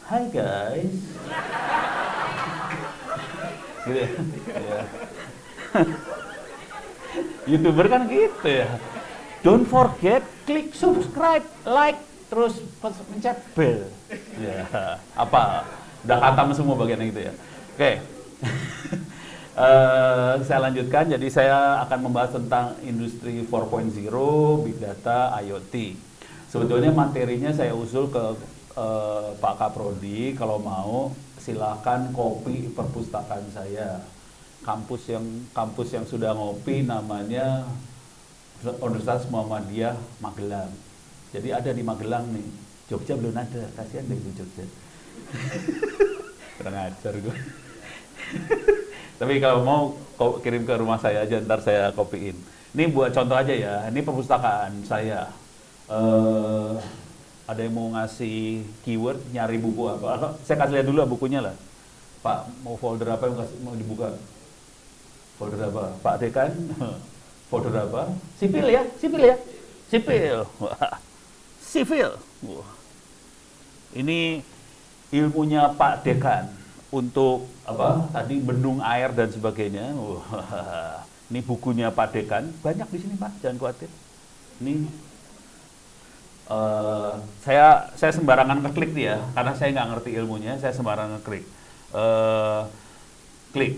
Hai guys. Gitu ya. Ya. YouTuber kan gitu ya. Don't forget klik subscribe, like, terus pencet bell. Ya, apa? Udah khatam semua bagian itu ya. Oke. Saya lanjutkan, jadi saya akan membahas tentang industri 4.0, big data, IoT. Sebetulnya materinya saya usul ke Pak Kaprodi, kalau mau silahkan copy perpustakaan saya. Kampus yang sudah ngopi namanya Universitas Muhammadiyah Magelang. Jadi ada di Magelang nih. Jogja belum ada, kasihan deh itu Jogja. Kurang ajar gue. Tapi kalau mau kirim ke rumah saya aja, ntar saya kopiin. Ini buat contoh aja ya, ini perpustakaan saya. Ada yang mau ngasih keyword, nyari buku apa? Saya kasih lihat dulu bukunya lah. Pak, mau folder apa yang mau dibuka? Folder apa? Pak Dekan? Folder apa? Sipil ya? Sipil ya? Sipil. Sipil. Ini ilmunya Pak Dekan untuk apa? Tadi bendung air dan sebagainya. Ini bukunya Pak Dekan. Banyak di sini Pak, jangan khawatir. Ini saya sembarangan ngeklik nih ya, karena saya nggak ngerti ilmunya, saya sembarangan ngeklik. Klik.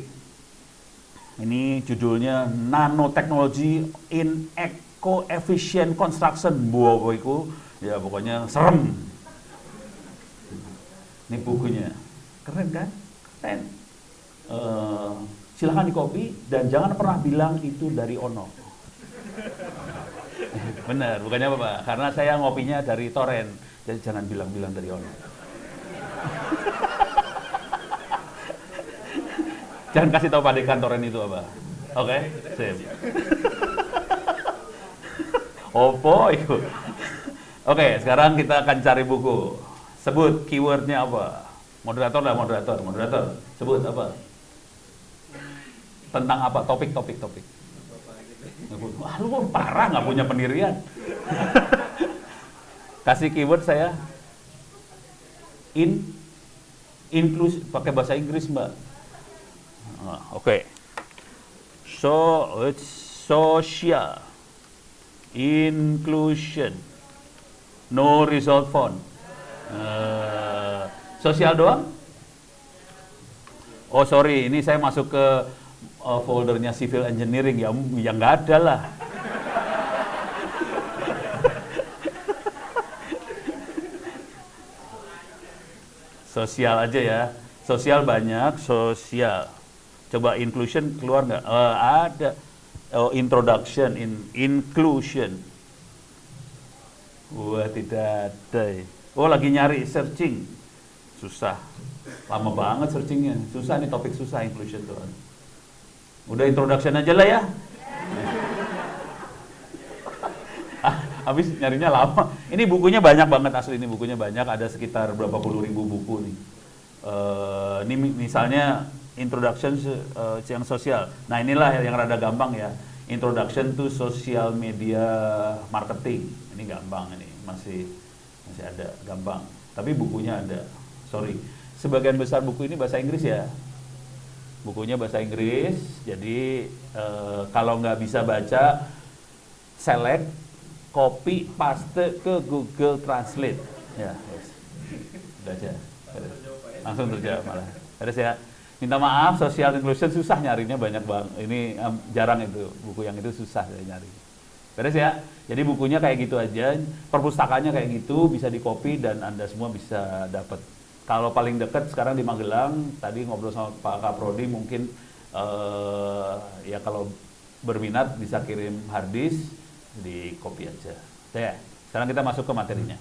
Ini judulnya Nanotechnology in Eco-Efficient Construction. Buku ya pokoknya serem. Ini bukunya. Keren kan? Keren. Silahkan di-copy dan jangan pernah bilang itu dari Ono. Bener, bukannya apa Pak? Karena saya ngopinya dari torrent. Jadi jangan bilang-bilang dari Ono. Jangan kasih tahu Pak Dekan torrent itu apa. Oke, sip. Opo itu. Oke, sekarang kita akan cari buku. Sebut keywordnya apa? Moderator. Sebut apa? Tentang apa? Topik. Wah, lu parah nggak punya pendirian. Kasih keyword saya. Inclusive, pakai bahasa Inggris Mbak. Oke. So, it's social inclusion. No result found. Sosial doang? Oh sorry, ini saya masuk ke foldernya civil engineering ya, yang nggak ada lah. Sosial aja ya, sosial banyak, sosial. Coba inclusion keluar nggak? Ada. Oh, introduction, inclusion. Wah tidak ada. Oh lagi nyari searching, susah. Lama banget searchingnya, susah nih, topik susah inclusion tuh. Udah introduction aja lah ya. Habis nyarinya lama. Ini bukunya banyak banget asli, ini bukunya banyak, ada sekitar berapa puluh ribu buku nih. Ini misalnya introduction yang sosial. Nah inilah yang rada gampang ya. Introduction to social media marketing. Ini gampang, ini masih ada, gampang. Tapi bukunya ada. Sorry. Sebagian besar buku ini bahasa Inggris ya. Bukunya bahasa Inggris. Jadi kalau nggak bisa baca, select, copy, paste ke Google Translate. Ya, yes. Udah aja. Langsung terjawab malah. Ada ya. Minta maaf, social inclusion susah nyarinya, banyak bang. Ini jarang itu, buku yang itu susah saya nyari. Beres ya? Jadi bukunya kayak gitu aja, perpustakaannya kayak gitu, bisa di-copy dan Anda semua bisa dapat. Kalau paling dekat sekarang di Magelang, tadi ngobrol sama Pak Kaprodi, mungkin ya kalau berminat bisa kirim hard disk, di-copy aja. Ya, sekarang kita masuk ke materinya.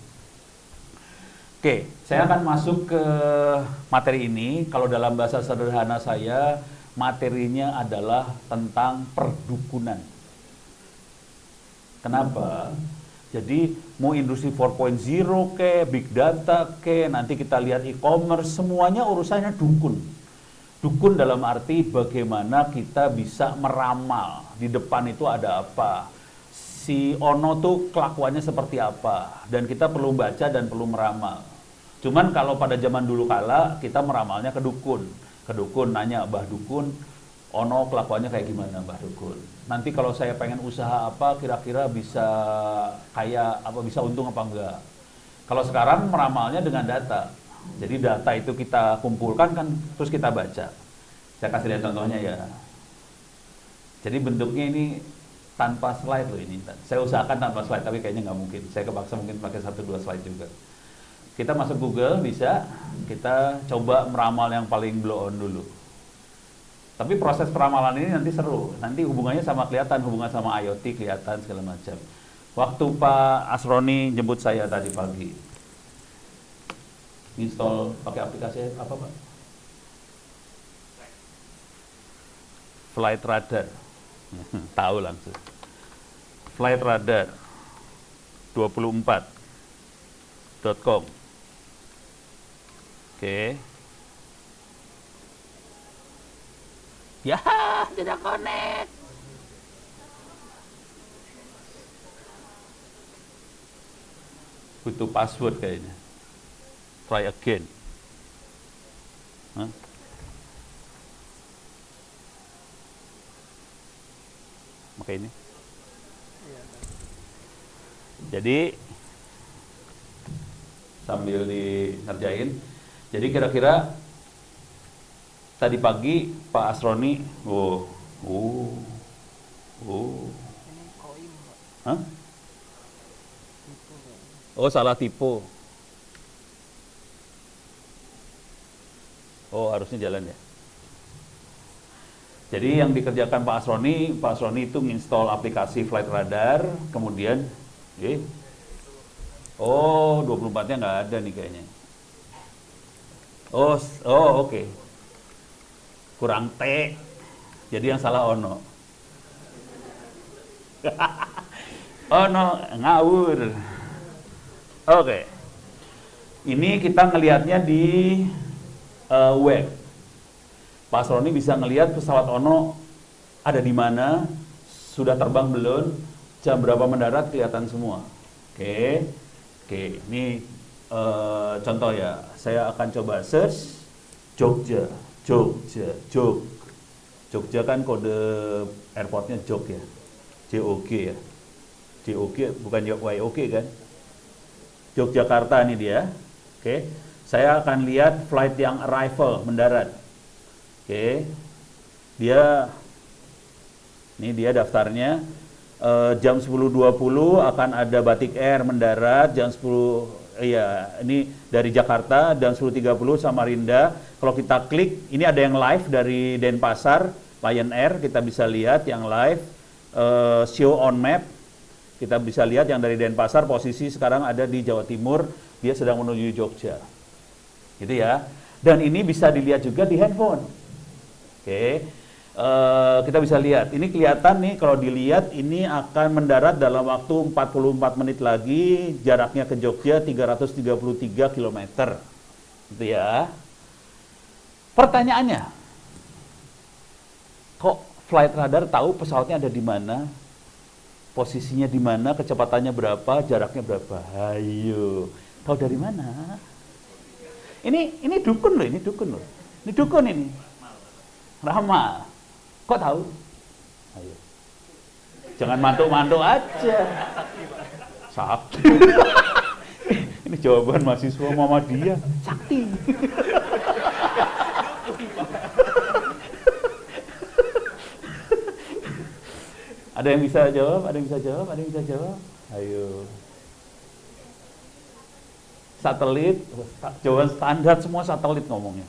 Oke, saya akan masuk ke materi ini. Kalau dalam bahasa sederhana saya, materinya adalah tentang perdukunan. Kenapa? Jadi mau industri 4.0 ke, big data ke, nanti kita lihat e-commerce, semuanya urusannya dukun. Dukun dalam arti bagaimana kita bisa meramal di depan itu ada apa. Si Ono tuh kelakuannya seperti apa, dan kita perlu baca dan perlu meramal. Cuman kalau pada zaman dulu kala kita meramalnya ke dukun. Ke dukun nanya, "Mbah dukun, ono kelakuannya kayak gimana, Mbah dukun? Nanti kalau saya pengen usaha apa kira-kira bisa kaya apa bisa untung apa enggak?" Kalau sekarang meramalnya dengan data. Jadi data itu kita kumpulkan kan terus kita baca. Saya kasih lihat contohnya ya. Jadi bentuknya ini tanpa slide loh ini. Saya usahakan tanpa slide tapi kayaknya nggak mungkin. Saya kepaksa mungkin pakai 1-2 slide juga. Kita masuk Google bisa, kita coba meramal yang paling blow on dulu. Tapi proses peramalan ini nanti seru. Nanti hubungannya sama kelihatan, hubungan sama IoT kelihatan segala macam. Waktu Pak Asroni jemput saya tadi pagi, install pakai aplikasi apa Pak? Flight Radar. Tahu langsung. Flight Radar 24.com. Oke. Ya, tidak connect. Butuh password kayaknya. Try again. Hah? Pakai ini. Jadi sambil dikerjain. Jadi kira-kira tadi pagi Pak Asroni, Hah? Oh salah tipe. Oh harusnya jalan ya. Jadi yang dikerjakan Pak Asroni itu menginstall aplikasi Flight Radar, kemudian, oh 24-nya nggak ada nih kayaknya. Oh oke. Kurang T. Jadi yang salah ono. Ono ngawur. Oke. Ini kita ngelihatnya di web. Pak Asroni bisa ngelihat pesawat Ono ada di mana, sudah terbang belum, jam berapa mendarat kelihatan semua. Oke. Ini contoh ya. Saya akan coba search Jogja kan kode airportnya Jog ya, JOG ya, JOG bukan YOG kan, Yogyakarta ini dia. Oke, saya akan lihat flight yang arrival mendarat. Oke, ini dia daftarnya. Jam 10.20 akan ada Batik Air mendarat, jam 10 ini dari Jakarta, dan 10.30 Samarinda. Kalau kita klik, ini ada yang live dari Denpasar, Lion Air, kita bisa lihat yang live, show on map, kita bisa lihat yang dari Denpasar, posisi sekarang ada di Jawa Timur, dia sedang menuju Jogja. Gitu ya. Dan ini bisa dilihat juga di handphone. Oke. Kita bisa lihat, ini kelihatan nih kalau dilihat ini akan mendarat dalam waktu 44 menit lagi, jaraknya ke Jogja 333 km. Gitu ya. Pertanyaannya, kok Flight Radar tahu pesawatnya ada di mana, posisinya di mana, kecepatannya berapa, jaraknya berapa? Ayo, tahu dari mana? Ini dukun loh, ini dukun ini. Ramal. Kok tahu? Ayo. Jangan mantuk-mantuk aja. Sakti. Ini jawaban mahasiswa Muhammadiyah. Sakti. Ada yang bisa jawab? Ada yang bisa jawab? Ayo. Satelit, jawaban standar semua satelit ngomongnya.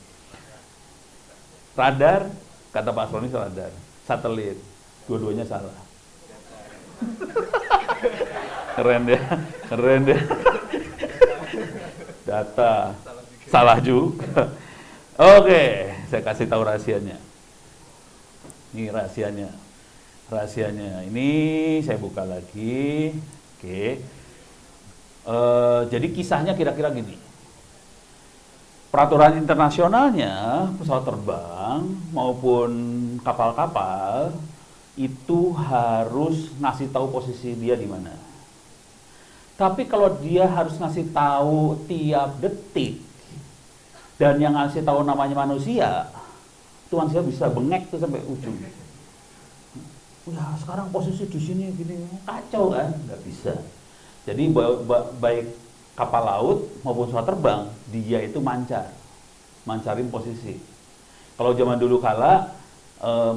Radar, kata Pak Asroni radar. Satelit, dua-duanya salah. Keren deh. Data, salah juga. Oke, saya kasih tahu rahasianya. Ini rahasianya. Ini saya buka lagi. Oke. Jadi kisahnya kira-kira gini. Peraturan internasionalnya pesawat terbang maupun kapal-kapal itu harus ngasih tahu posisi dia di mana. Tapi kalau dia harus ngasih tahu tiap detik, Dan yang ngasih tahu namanya manusia, itu manusia bisa bengek tuh sampai ujung. Ya sekarang posisi di sini gini, kacau kan? Nggak bisa. Jadi baik kapal laut maupun pesawat terbang, dia itu mancarin posisi. Kalau zaman dulu kala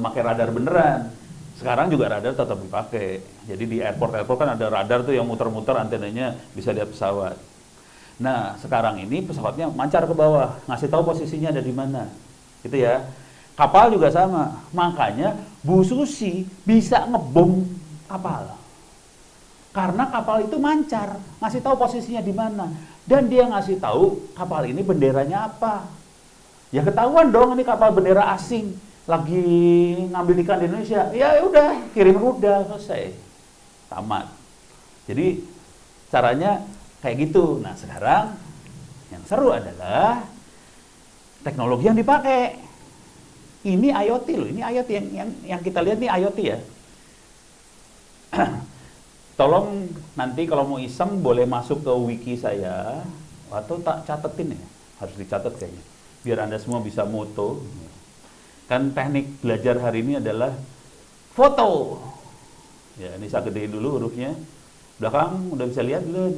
pakai radar beneran, sekarang juga radar tetap dipakai. Jadi di airport kan ada radar tuh yang muter-muter antenanya bisa lihat pesawat. Nah sekarang ini pesawatnya mancar ke bawah, ngasih tahu posisinya ada di mana, gitu ya. Kapal juga sama, makanya Bu Susi bisa ngebom kapal. Karena kapal itu mancar, ngasih tahu posisinya di mana. Dan dia ngasih tahu kapal ini benderanya apa. Ya ketahuan dong ini kapal bendera asing, lagi ngambil ikan di Indonesia. Ya udah, kirim rudal, selesai. Tamat. Jadi caranya kayak gitu. Nah sekarang yang seru adalah teknologi yang dipakai. Ini IoT loh, ini IoT yang kita lihat nih IoT ya. Tolong nanti kalau mau iseng boleh masuk ke wiki saya atau tak catetin ya, harus dicatat kayaknya. Biar Anda semua bisa moto. Kan teknik belajar hari ini adalah foto. Ya, ini saya gedein dulu hurufnya. Belakang udah bisa lihat belum?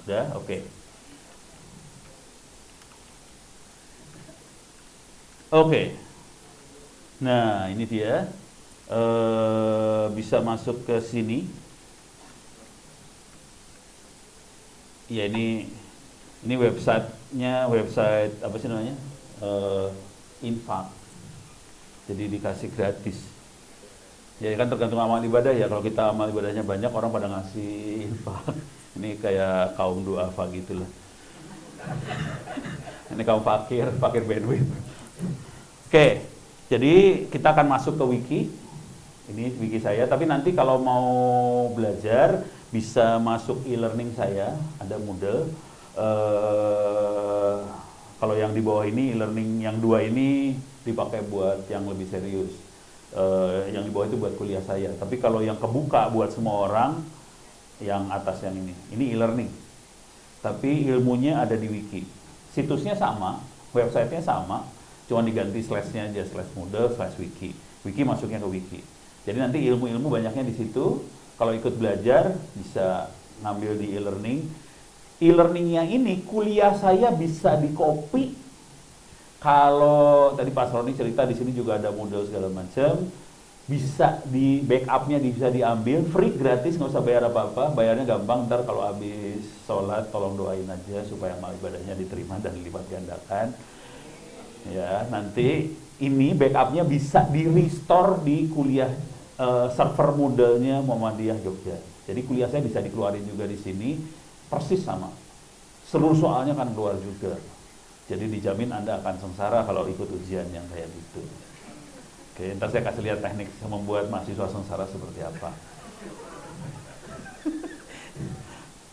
Udah, oke. Oke. Nah, ini dia. Bisa masuk ke sini. Ya, ini websitenya, website apa sih namanya? Infak. Jadi dikasih gratis. Ya kan tergantung amal ibadah ya. Kalau kita amal ibadahnya banyak, orang pada ngasih infak. Ini kayak kaum duafa gitu lah. Ini kaum fakir bandwidth. Oke, jadi kita akan masuk ke wiki. Ini wiki saya, tapi nanti kalau mau belajar bisa masuk e-learning saya, ada Moodle. Kalau yang di bawah ini e-learning, yang dua ini dipakai buat yang lebih serius. Yang di bawah itu buat kuliah saya. Tapi kalau yang kebuka buat semua orang, yang atas yang ini e-learning. Tapi ilmunya ada di wiki. Situsnya sama, websitenya sama, cuma diganti slash-nya aja, /Moodle/wiki. Wiki masuknya ke wiki. Jadi nanti ilmu-ilmu banyaknya di situ. Kalau ikut belajar bisa ngambil di e-learning. E-learningnya ini kuliah saya bisa di-copy. Kalau tadi Pak Roni cerita di sini juga ada Moodle segala macam, bisa di backupnya bisa diambil free gratis, nggak usah bayar apa-apa. Bayarnya gampang, ntar kalau habis sholat tolong doain aja supaya amal ibadahnya diterima dan dilipat gandakan. Ya, nanti ini backupnya bisa di restore di kuliah server Moodle-nya Muhammadiyah Jogja. Jadi kuliah saya bisa dikeluarin juga di sini, persis sama. Seluruh soalnya kan keluar juga. Jadi dijamin Anda akan sengsara kalau ikut ujian yang kayak gitu. Oke, ntar saya kasih lihat teknik membuat mahasiswa sengsara seperti apa.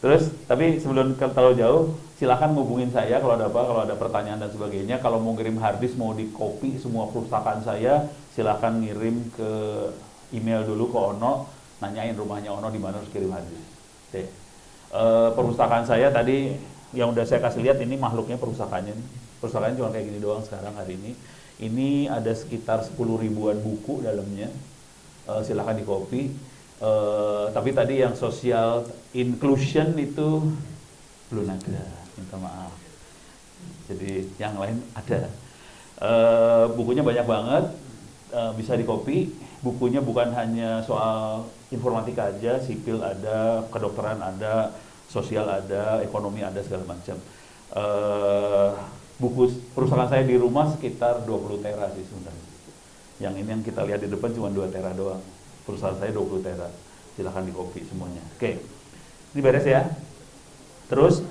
Terus, tapi sebelum terlalu jauh, silakan hubungin saya kalau ada apa, kalau ada pertanyaan dan sebagainya. Kalau mau ngirim harddisk, mau di copy semua perpustakaan saya, silakan ngirim ke email dulu ke Ono, nanyain rumahnya Ono di mana harus kirim harddisk. Oke. Perpustakaan saya tadi yang udah saya kasih lihat ini makhluknya perpustakaannya nih. Perpustakaannya cuma kayak gini doang sekarang hari ini. Ini ada sekitar 10 ribuan buku dalamnya. Silakan di copy. Tapi tadi yang social inclusion itu belum ada, minta maaf. Jadi yang lain ada. Bukunya banyak banget, bisa di copy. Bukunya bukan hanya soal informatika aja, sipil ada, kedokteran ada, sosial ada, ekonomi ada, segala macam. Buku perusahaan saya di rumah sekitar 20 tera sih sebenarnya. Yang ini yang kita lihat di depan cuma 2 tera doang. Perusahaan saya 20 tera. Silahkan di copy semuanya. Oke, ini beres ya. Terus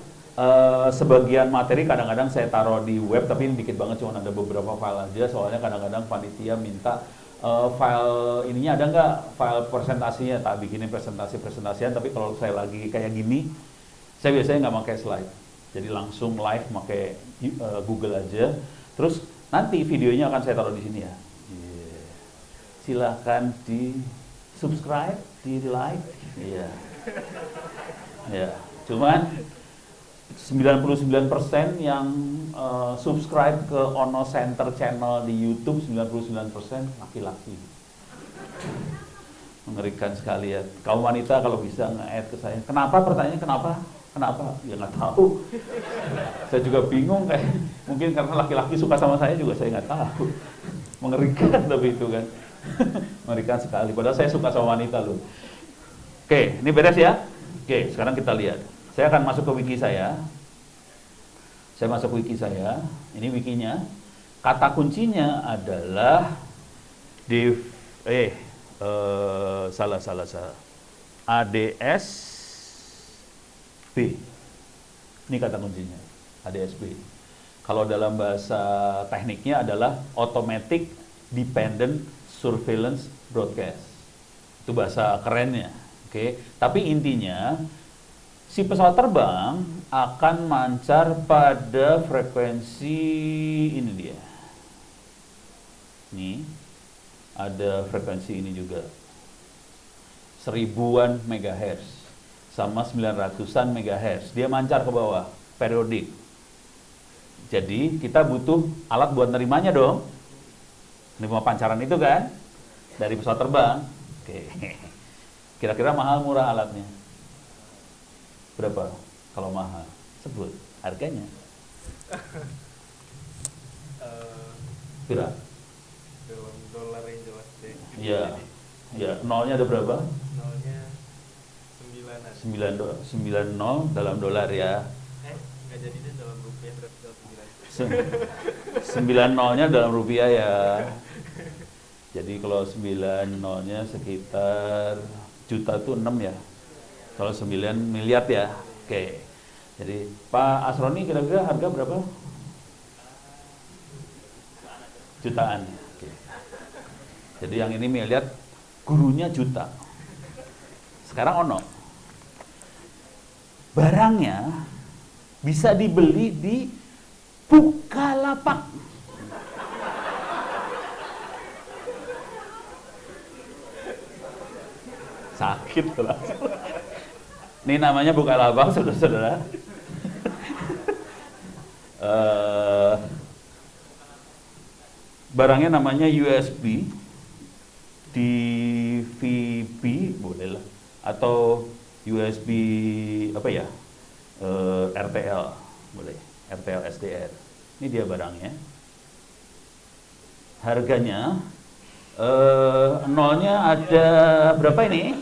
sebagian materi kadang-kadang saya taruh di web, tapi ini dikit banget, cuma ada beberapa file aja. Soalnya kadang-kadang panitia minta file ininya ada nggak, file presentasinya, tak bikinin presentasian. Tapi kalau saya lagi kayak gini, saya biasanya nggak pakai slide. Jadi langsung live pakai Google aja. Terus nanti videonya akan saya taruh di sini ya. Silahkan di subscribe, di like, iya, ya. Cuman 99% yang subscribe ke Ono Center channel di YouTube, 99% laki-laki. Mengerikan sekali ya. Kaum wanita kalau bisa nge-add ke saya. Kenapa? Pertanyaannya kenapa? Kenapa? Ya nggak tahu. Saya juga bingung kayak mungkin karena laki-laki suka sama saya juga saya nggak tahu. Mengerikan tapi itu kan. Mengerikan sekali. Padahal saya suka sama wanita loh. Oke, ini beres ya? Oke, sekarang kita lihat. Saya akan masuk ke wiki saya. Saya masuk wiki saya. Ini wikinya. Kata kuncinya adalah salah. ADSB. Ini kata kuncinya. ADSB. Kalau dalam bahasa tekniknya adalah Automatic Dependent Surveillance Broadcast. Itu bahasa kerennya. Oke. Tapi intinya si pesawat terbang akan mancar pada frekuensi ini dia. Nih, ada frekuensi ini juga. 1000-an megahertz sama 900-an megahertz. Dia mancar ke bawah, periodik. Jadi kita butuh alat buat nerimanya dong. Nerima pancaran itu kan dari pesawat terbang. Oke. Kira-kira mahal murah alatnya? Berapa? Kalau mahal, sebut harganya. Kira? Dalam dolar yang jelas deh. Iya. Ya, nolnya ada berapa? Nolnya 9 90 dalam dolar ya. Nggak jadi deh dalam rupiah berarti 9 nolnya dalam rupiah ya. Jadi kalau 9 nolnya sekitar juta tuh 6 ya. Kalau 9 miliar ya. Oke. Jadi Pak Asroni kira-kira harga berapa? Jutaan. Oke. Jadi yang ini miliar, gurunya juta. Sekarang ono. Barangnya bisa dibeli di Bukalapak. Sakit lah. Ini namanya Bukalapak, saudara-saudara. Barangnya namanya USB, DVB boleh lah, atau USB apa ya, RTL boleh, RTL SDR. Ini dia barangnya. Harganya nolnya ada berapa ini?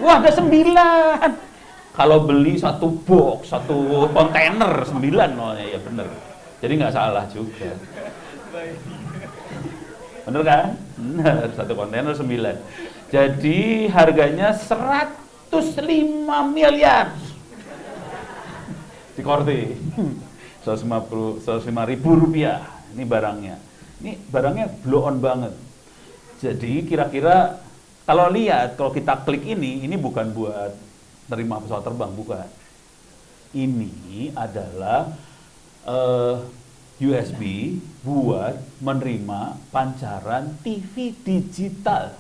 Wah, ada 9. Kalau beli satu box, satu kontainer 9 nolnya, ya bener. Jadi nggak salah juga. Bener kan? Bener, satu kontainer 9. Jadi harganya 105 miliar. Dikorti. 105 ribu rupiah. Ini barangnya. Ini barangnya blow on banget. Jadi kira-kira kalau lihat, kalau kita klik ini bukan buat nerima pesawat terbang, bukan. Ini adalah USB buat menerima pancaran TV digital.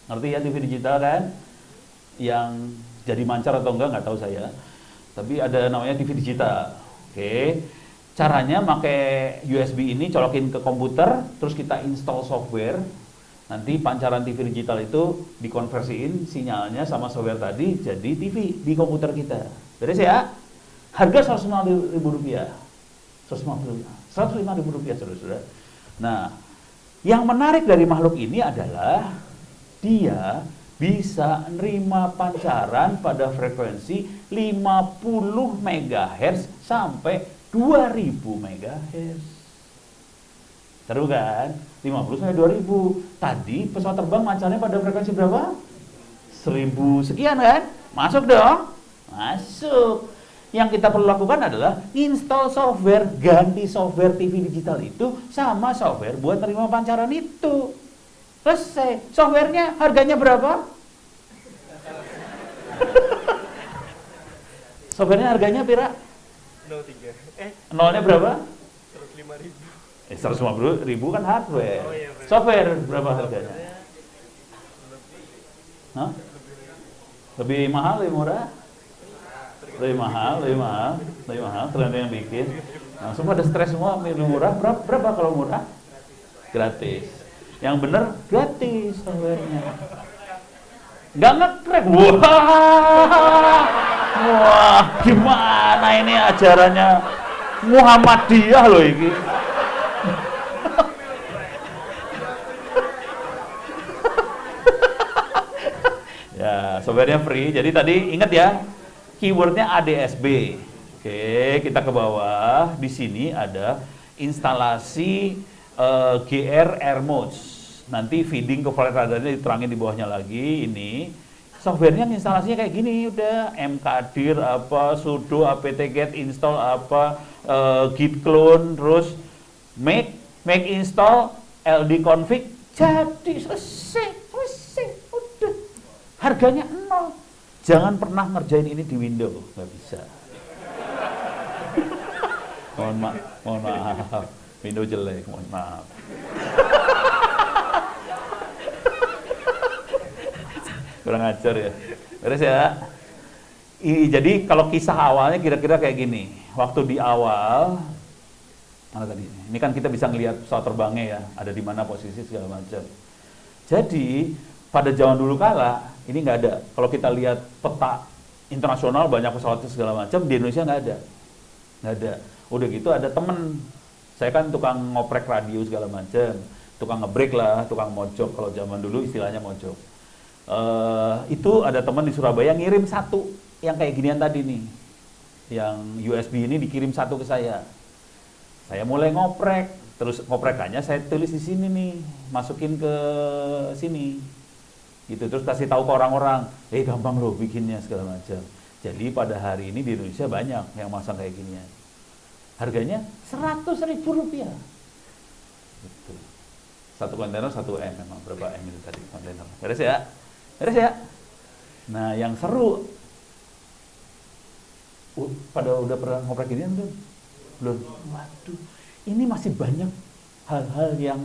Ngerti ya TV digital kan? Yang jadi mancar atau enggak tahu saya. Tapi ada namanya TV digital. Oke. Caranya pakai USB ini colokin ke komputer, terus kita install software. Nanti pancaran TV digital itu dikonversiin sinyalnya sama software tadi jadi TV di komputer kita. Beres ya? Harga 105 ribu rupiah. 105 ribu rupiah, saudara-saudara. Nah, yang menarik dari makhluk ini adalah dia bisa nerima pancaran pada frekuensi 50 MHz sampai 2000 MHz. Seru kan? 50 sampai 2000. Tadi pesawat terbang mancarnya pada frekuensi berapa? 1000 sekian kan? Masuk dong? Masuk. Yang kita perlu lakukan adalah install software, ganti software TV digital itu sama software buat nerima pancaran itu. Selesai. Softwarenya harganya berapa? Softwarenya harganya pira? 03. Nolnya berapa? 105 ribu. 150 ribu kan hardware. Oh, iya, Software berapa harganya? Hah? Lebih mahal, lebih murah? lebih mahal, ternyata yang bikin. Langsung pada stres semua, milih murah, berapa kalau murah? Gratis. Yang bener gratis softwarenya. Nggak nge-crack. Wah, gimana ini ajarannya Muhammadiyah loh ini. Ya, softwarenya free. Jadi tadi ingat ya, keywordnya ADSB. Oke, kita ke bawah. Di sini ada instalasi GR Air Modes. Nanti feeding ke flight radarnya diterangin di bawahnya lagi. Ini softwarenya instalasinya kayak gini, udah mkdir apa, sudo apt-get install apa, git clone, terus make install ld config, jadi selesai, udah. Harganya 0. Jangan pernah ngerjain ini di Windows, nggak bisa. mohon maaf, Windows jelek, mohon maaf. Kurang ajar ya. Beres ya. Jadi kalau kisah awalnya kira-kira kayak gini. Waktu di awal, mana tadi? Ini kan kita bisa ngelihat pesawat terbangnya ya, ada di mana posisi segala macam. Jadi pada zaman dulu kala ini nggak ada. Kalau kita lihat peta internasional banyak pesawat segala macam, di Indonesia nggak ada. Udah gitu ada temen, saya kan tukang ngoprek radio segala macam, tukang ngebrek lah, tukang mojok, kalau zaman dulu istilahnya mojok. Itu ada teman di Surabaya ngirim satu yang kayak ginian tadi nih, yang USB ini dikirim satu ke saya mulai ngoprek, terus ngoprekannya saya tulis di sini nih, masukin ke sini gitu, terus kasih tahu ke orang-orang, gampang loh bikinnya segala macam. Jadi pada hari ini di Indonesia banyak yang masang kayak ginian, harganya Rp100.000 gitu. Satu kontainer 1 M, memang berapa M itu tadi kontainer. Beres ya. Nah, yang seru, pada udah pernah ngoprek ginian belum? Waduh, ini masih banyak hal-hal yang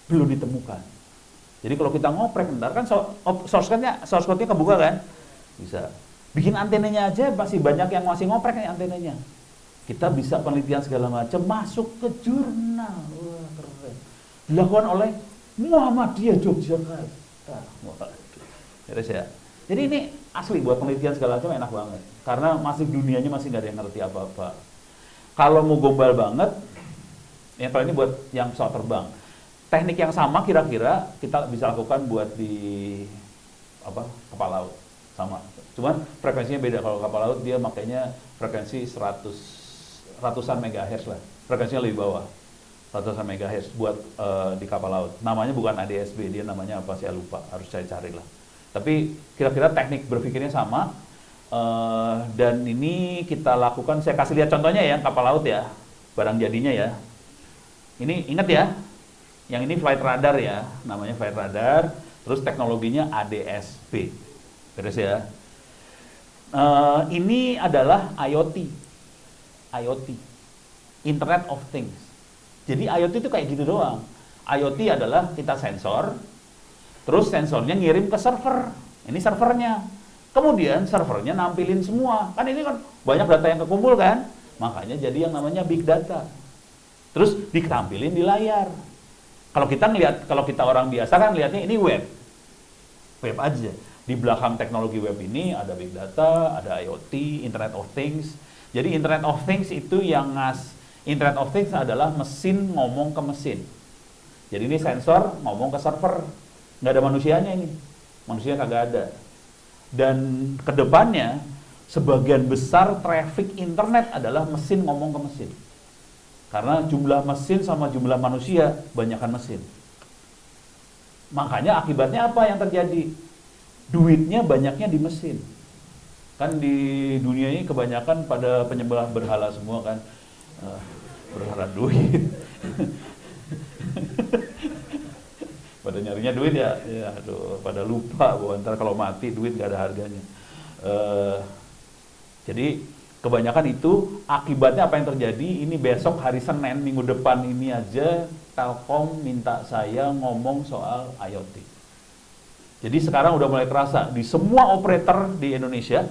belum ditemukan. Jadi kalau kita ngoprek bentar kan source code-nya kebuka kan? Bisa. Bikin antenanya aja masih banyak yang masih ngoprek nih antenanya. Kita bisa penelitian segala macam masuk ke jurnal. Wah, keren. Dilakukan oleh Muhammadiyah Yogyakarta. Beres ya. Jadi ini asli buat penelitian segala macam enak banget. Karena masih dunianya masih nggak ada yang ngerti apa-apa. Kalau mau gombal banget, ya kalau ini buat yang pesawat terbang. Teknik yang sama kira-kira kita bisa lakukan buat di kapal laut. Sama. Cuman frekuensinya beda. Kalau kapal laut dia makanya frekuensi ratusan megahertz lah. Frekuensinya lebih bawah. Ratusan megahertz buat di kapal laut. Namanya bukan ADSB, dia namanya apa saya lupa, harus saya cari lah. Tapi kira-kira teknik berpikirnya sama, dan ini kita lakukan, saya kasih lihat contohnya ya, kapal laut ya, barang jadinya ya. Ini ingat ya, yang ini flight radar ya, namanya flight radar, terus teknologinya ADSB. Beres ya. Ini adalah IoT, Internet of Things. Jadi IoT itu kayak gitu doang. IoT adalah kita sensor, terus sensornya ngirim ke server. Ini servernya. Kemudian servernya nampilin semua. Kan ini kan banyak data yang kekumpul kan? Makanya jadi yang namanya big data. Terus ditampilin di layar. Kalau kita orang biasa kan lihatnya ini web aja. Di belakang teknologi web ini ada big data, ada IoT, Internet of Things. Jadi Internet of Things itu Internet of Things adalah mesin ngomong ke mesin. Jadi ini sensor ngomong ke server. Nggak ada manusianya ini. Manusia kagak ada. Dan kedepannya sebagian besar traffic internet adalah mesin ngomong ke mesin. Karena jumlah mesin sama jumlah manusia banyakkan mesin. Makanya akibatnya apa yang terjadi? Duitnya banyaknya di mesin. Kan di dunia ini kebanyakan pada penyembah berhala semua kan. Berhala duit. Pada nyarinya duit ya aduh, pada lupa bahwa ntar kalau mati duit gak ada harganya. Jadi kebanyakan itu akibatnya apa yang terjadi? Ini besok hari Senin minggu depan ini aja Telkom minta saya ngomong soal IoT. Jadi sekarang udah mulai terasa di semua operator di Indonesia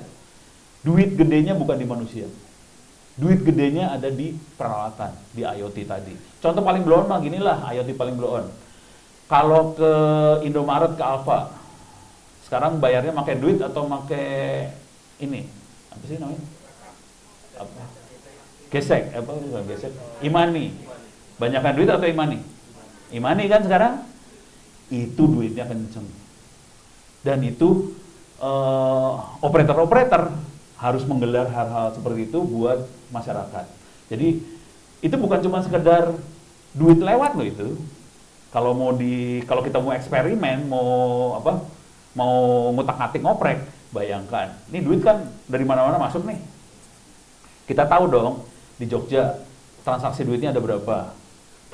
Duit gedenya bukan di manusia. Duit gedenya ada di peralatan, di IoT tadi. Contoh paling blow on mah ginilah, IoT paling blow on. Kalau ke Indomaret, ke Alfa, sekarang bayarnya pakai duit atau pakai ini? Apa sih namanya? Apa? Gesek, apa bukan gesek? Imani. Banyakan duit atau imani? Imani kan sekarang? Itu duitnya kenceng. Dan itu operator-operator harus menggelar hal-hal seperti itu buat masyarakat. Jadi itu bukan cuma sekedar duit lewat loh itu. Kalau kita mau eksperimen, mau ngutak-ngatik ngoprek, bayangkan. Ini duit kan dari mana-mana masuk nih. Kita tahu dong di Jogja transaksi duitnya ada berapa,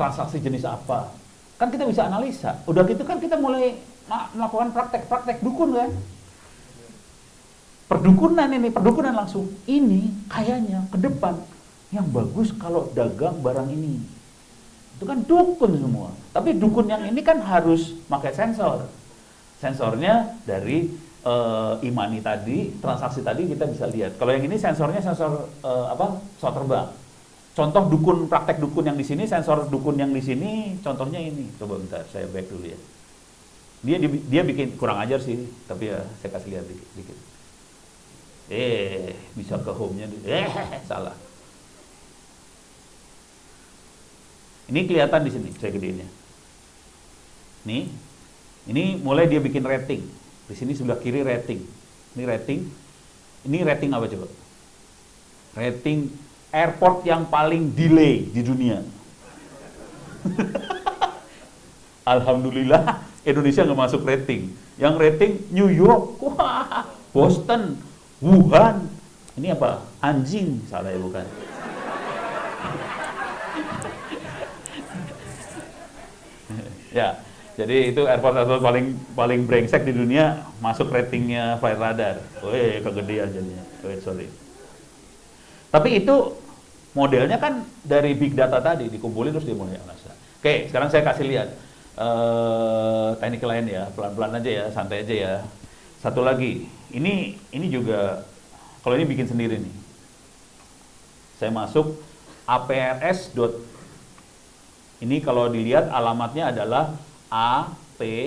transaksi jenis apa. Kan kita bisa analisa. Udah gitu kan kita mulai melakukan praktek dukun kan. Perdukunan langsung. Ini kayaknya ke depan yang bagus kalau dagang barang ini. Itu kan dukun semua. Tapi dukun yang ini kan harus pakai sensor. Sensornya dari imani tadi, transaksi tadi kita bisa lihat. Kalau yang ini sensornya sensor pesawat terbang. Contoh dukun, praktek dukun yang di sini, sensor dukun yang di sini, contohnya ini. Coba bentar, saya back dulu ya. Dia bikin kurang ajar sih, tapi ya saya kasih lihat dikit. Bisa ke home-nya. Salah. Ini kelihatan di sini, saya gedeinnya. Nih, ini mulai dia bikin rating. Di sini sebelah kiri rating. Ini rating. Ini rating apa coba? Rating airport yang paling delay di dunia. Alhamdulillah Indonesia nggak masuk rating. Yang rating New York, wah, Boston, Wuhan. Ini apa? Anjing, salah ya bukan? Ya, jadi itu airport paling brengsek di dunia masuk ratingnya Flight Radar. Kegedean jadinya. Sorry. Tapi itu modelnya kan dari big data tadi dikumpulin terus dia mulai analisa. Oke, sekarang saya kasih lihat teknik lain ya, pelan-pelan aja ya, santai aja ya. Satu lagi, ini juga kalau ini bikin sendiri nih. Saya masuk aprs. Ini kalau dilihat alamatnya adalah aprs.fi.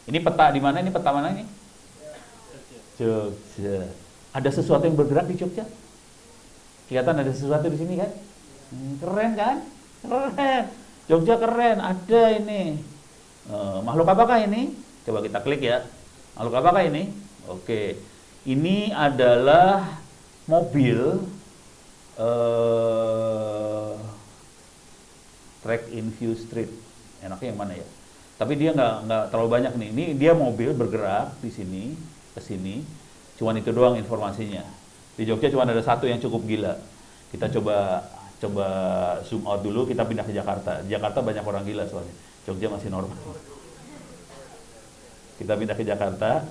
Ini peta di mana? Ini peta mana ini? Jogja. Ada sesuatu yang bergerak di Jogja? Kelihatan ada sesuatu di sini kan? Keren kan? Keren. Jogja keren. Ada ini. Makhluk apakah ini? Coba kita klik ya. Makhluk apakah ini? Oke. Ini adalah mobil Track in View Street. Enaknya yang mana ya? Tapi dia nggak terlalu banyak nih. Ini dia mobil bergerak di sini ke sini. Cuman itu doang informasinya. Di Jogja cuma ada satu yang cukup gila. Kita coba zoom out dulu, kita pindah ke Jakarta. Jakarta banyak orang gila soalnya. Jogja masih normal. Kita pindah ke Jakarta.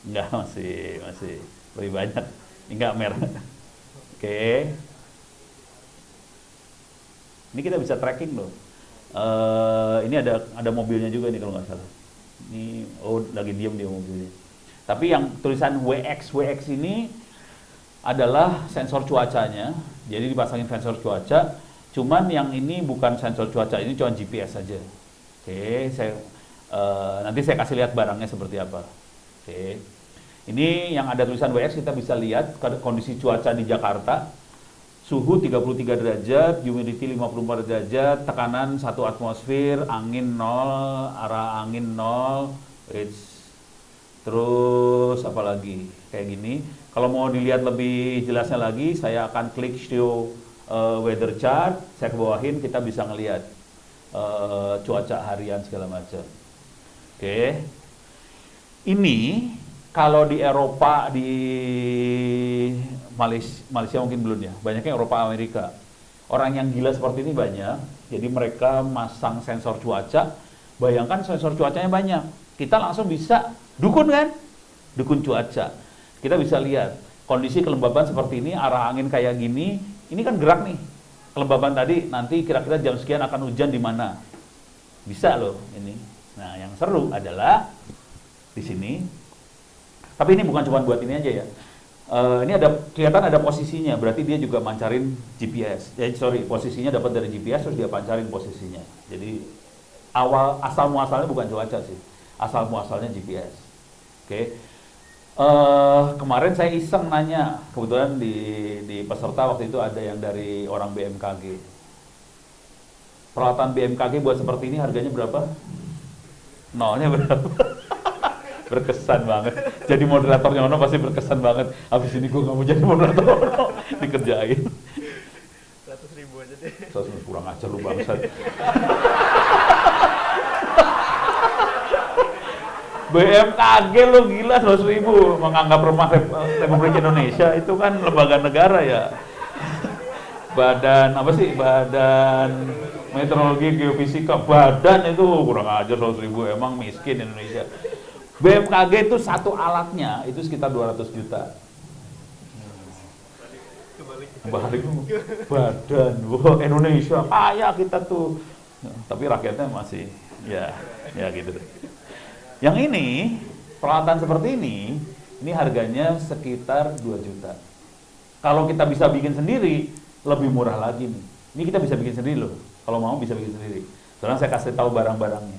Enggak, masih lebih banyak. Enggak merah. Oke. Ini kita bisa tracking loh. Ini ada mobilnya juga nih kalau nggak salah. Ini lagi diem dia mobilnya. Tapi yang tulisan WX ini adalah sensor cuacanya. Jadi dipasangin sensor cuaca. Cuman yang ini bukan sensor cuaca, ini cuma GPS saja. Oke, nanti saya kasih lihat barangnya seperti apa. Oke. Ini yang ada tulisan WX kita bisa lihat kondisi cuaca di Jakarta. Suhu 33 derajat, humidity 54 derajat, tekanan 1 atmosfer, angin 0, arah angin 0, terus apa lagi? Kayak gini. Kalau mau dilihat lebih jelasnya lagi, saya akan klik show weather chart, saya kebawahin, kita bisa ngelihat cuaca harian segala macam. Oke. Ini kalau di Eropa, di Malaysia mungkin belum ya, banyaknya Eropa, Amerika. Orang yang gila seperti ini banyak, jadi mereka masang sensor cuaca, bayangkan sensor cuacanya banyak. Kita langsung bisa dukun kan? Dukun cuaca. Kita bisa lihat kondisi kelembaban seperti ini, arah angin kayak gini, ini kan gerak nih. Kelembaban tadi, nanti kira-kira jam sekian akan hujan di mana. Bisa loh ini. Nah, yang seru adalah di sini Tapi ini bukan cuma buat ini aja ya. Ini kelihatan ada posisinya, berarti dia juga mancarin GPS. Posisinya dapat dari GPS terus dia pancarin posisinya. Jadi asal muasalnya bukan cuaca sih, asal muasalnya GPS. Oke. Kemarin saya iseng nanya, kebetulan di peserta waktu itu ada yang dari orang BMKG. Peralatan BMKG buat seperti ini harganya berapa? Nolnya berapa? Berkesan banget. Jadi moderatornya Ono pasti berkesan banget. Habis ini gue gak mau jadi moderator Ono, dikerjain. 100.000 aja deh. 100 kurang ajar lu bangsat. BMKG lu gila 100.000 menganggap rumah Republik Indonesia itu kan lembaga negara ya. Badan apa sih? Badan Meteorologi Geofisika, badan itu kurang ajar 100.000, emang miskin Indonesia. BMKG itu satu alatnya itu sekitar 200 juta. Balik badan, wah Indonesia kaya kita tuh. Tapi rakyatnya masih ya gitu deh. Yang ini peralatan seperti ini harganya sekitar 2 juta. Kalau kita bisa bikin sendiri lebih murah lagi nih. Ini kita bisa bikin sendiri loh. Kalau mau bisa bikin sendiri. Sekarang saya kasih tahu barang-barangnya.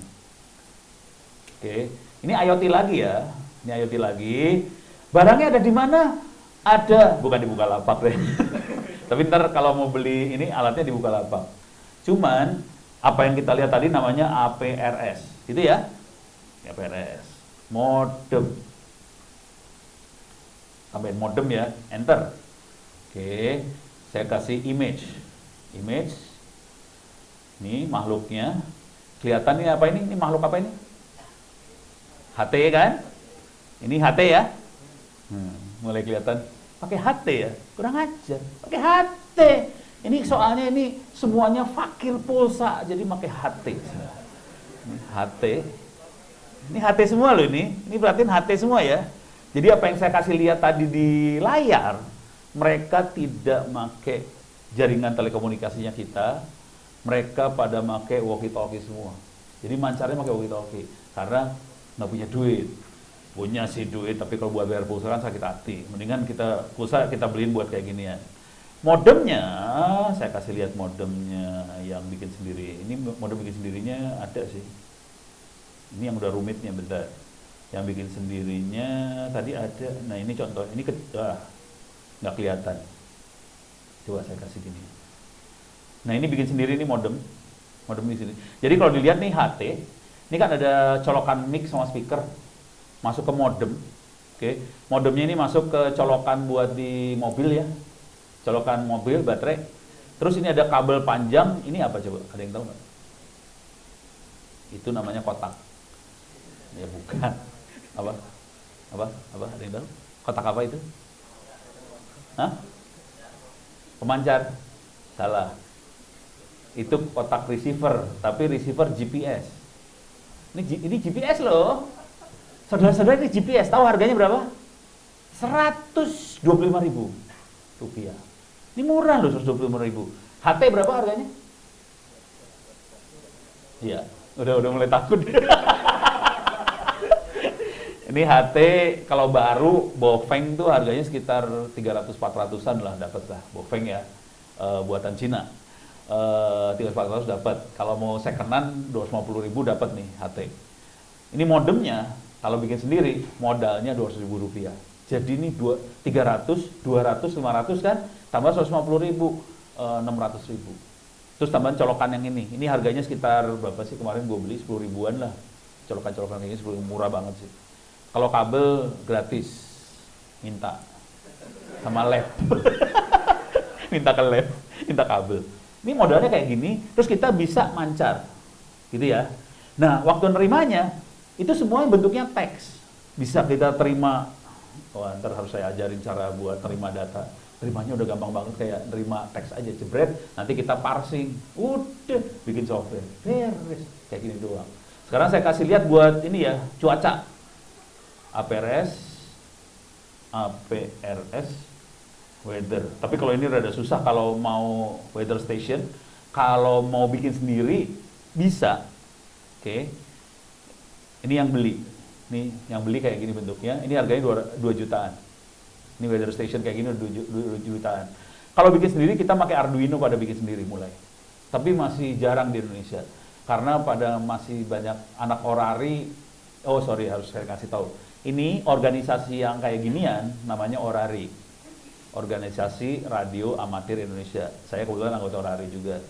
Oke. Ini IoT lagi ya, ini IoT lagi. Barangnya ada di mana? Ada, bukan di Bukalapak deh. Tapi ntar kalau mau beli ini alatnya di Bukalapak. Cuman apa yang kita lihat tadi namanya APRS, gitu ya? APRS, modem. Tambahin modem ya, enter. Oke, saya kasih image. Ini makhluknya. Kelihatan ini apa ini? Ini makhluk apa ini? HT kan? Ini HT ya? Mulai kelihatan pakai HT ya? Kurang ajar. Pakai HT. Ini soalnya ini semuanya fakir pulsa, jadi pakai HT. HT. Ini HT semua loh ini. Ini berarti HT semua ya. Jadi apa yang saya kasih lihat tadi di layar, mereka tidak pakai jaringan telekomunikasinya kita. Mereka pada pakai walkie-talkie semua. Jadi mancarnya pakai walkie-talkie karena nggak punya duit. Punya sih duit, tapi kalau buat bayar pulsa kan sakit hati. Mendingan pulsa kita beliin buat kayak gini ya. Modemnya, saya kasih lihat modemnya yang bikin sendiri. Ini modem bikin sendirinya ada sih. Ini yang udah rumitnya bentar. Yang bikin sendirinya tadi ada. Nah ini contoh, ini nggak kelihatan. Coba saya kasih gini. Nah ini bikin sendiri ini modem di sini. Jadi kalau dilihat nih HT, ini kan ada colokan mic sama speaker masuk ke modem. Oke, modemnya ini masuk ke colokan buat di mobil ya, colokan mobil baterai. Terus ini ada kabel panjang. Ini apa coba? Ada yang tahu nggak? Itu namanya kotak. Ya bukan. Apa? Ada yang tahu? Kotak apa itu? Hah? Pemancar. Salah. Itu kotak receiver, tapi receiver GPS. Ini GPS loh. Saudara-saudara ini GPS, tahu harganya berapa? 125.000 rupiah. Ini murah loh, 125.000. HT berapa harganya? Iya, udah mulai takut. Ini HT kalau baru Bofeng tuh harganya sekitar 300-400an lah, dapat lah Bofeng ya, buatan Cina. 300-400 dapat. Kalau mau secondan 250.000 dapat nih HT. Ini modemnya kalau bikin sendiri modalnya 200.000 rupiah. Jadi ini 300, 200, 500 kan tambah 150.000, 600.000. Terus tambahan colokan yang ini. Ini harganya sekitar berapa sih kemarin gue beli 10 ribuan lah. Colokan-colokan ini 10 murah banget sih. Kalau kabel gratis, minta sama lab. Minta ke lab, minta kabel. Ini modalnya kayak gini, terus kita bisa mancar, gitu ya. Nah, waktu nerimanya, itu semua bentuknya teks. Bisa kita terima, ntar harus saya ajarin cara buat terima data. Terimanya udah gampang banget, kayak nerima teks aja, jebret, nanti kita parsing. Udah, bikin software, beres, kayak gini doang. Sekarang saya kasih lihat buat ini ya, cuaca. APRS, weather. Tapi kalau ini rada susah kalau mau weather station. Kalau mau bikin sendiri bisa. Oke. Ini yang beli. Nih, yang beli kayak gini bentuknya. Ini harganya 2 jutaan. Ini weather station kayak gini 2 jutaan. Kalau bikin sendiri kita pakai Arduino pada bikin sendiri mulai. Tapi masih jarang di Indonesia. Karena pada masih banyak anak orari. Oh sorry, harus saya kasih tahu. Ini organisasi yang kayak ginian namanya Orari. Organisasi Radio Amatir Indonesia. Saya kebetulan anggota Orari juga.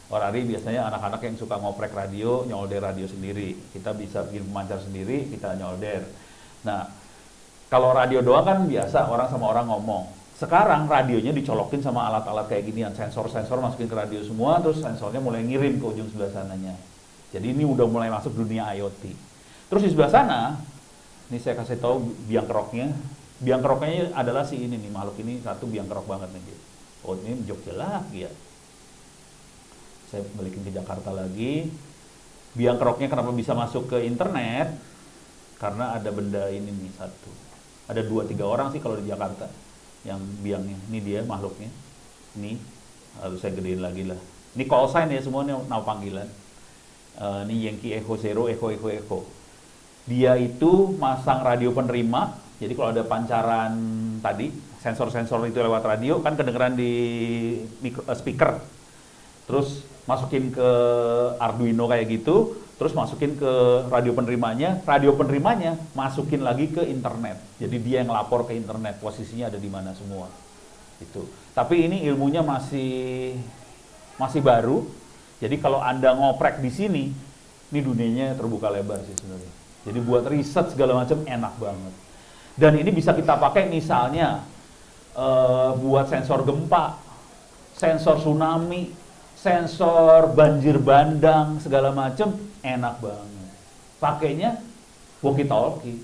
Orari biasanya anak-anak yang suka ngoprek radio, nyolder radio sendiri. Kita bisa bikin pemancar sendiri, kita nyolder. Nah, kalau radio doang kan biasa, orang sama orang ngomong. Sekarang radionya dicolokin sama alat-alat kayak ginian, sensor-sensor masukin ke radio semua, terus sensornya mulai ngirim ke ujung sebelah sananya. Jadi ini udah mulai masuk dunia IoT. Terus di sebelah sana, ini saya kasih tahu biang keroknya. Biang keroknya adalah si ini nih, makhluk ini satu biang kerok banget nih. Oh ini Jogja lagi ya. Saya balikin ke Jakarta lagi. Biang keroknya kenapa bisa masuk ke internet? Karena ada benda ini nih satu. Ada 2-3 orang sih kalau di Jakarta yang biangnya. Ini dia makhluknya. Ini harus saya gedein lagi lah. Ini call sign ya semuanya nama panggilan. Ini Yankee Echo Zero Echo Echo Echo. Dia itu masang radio penerima. Jadi kalau ada pancaran tadi, sensor-sensor itu lewat radio kan kedengeran di speaker. Terus masukin ke Arduino kayak gitu, terus masukin ke radio penerimanya masukin lagi ke internet. Jadi dia yang lapor ke internet, posisinya ada di mana semua. Itu. Tapi ini ilmunya masih baru. Jadi kalau Anda ngoprek di sini, ini dunianya terbuka lebar sih sebenarnya. Jadi buat riset segala macam enak banget. Dan ini bisa kita pakai misalnya buat sensor gempa, sensor tsunami, sensor banjir bandang segala macam enak banget. Pakainya walkie-talkie.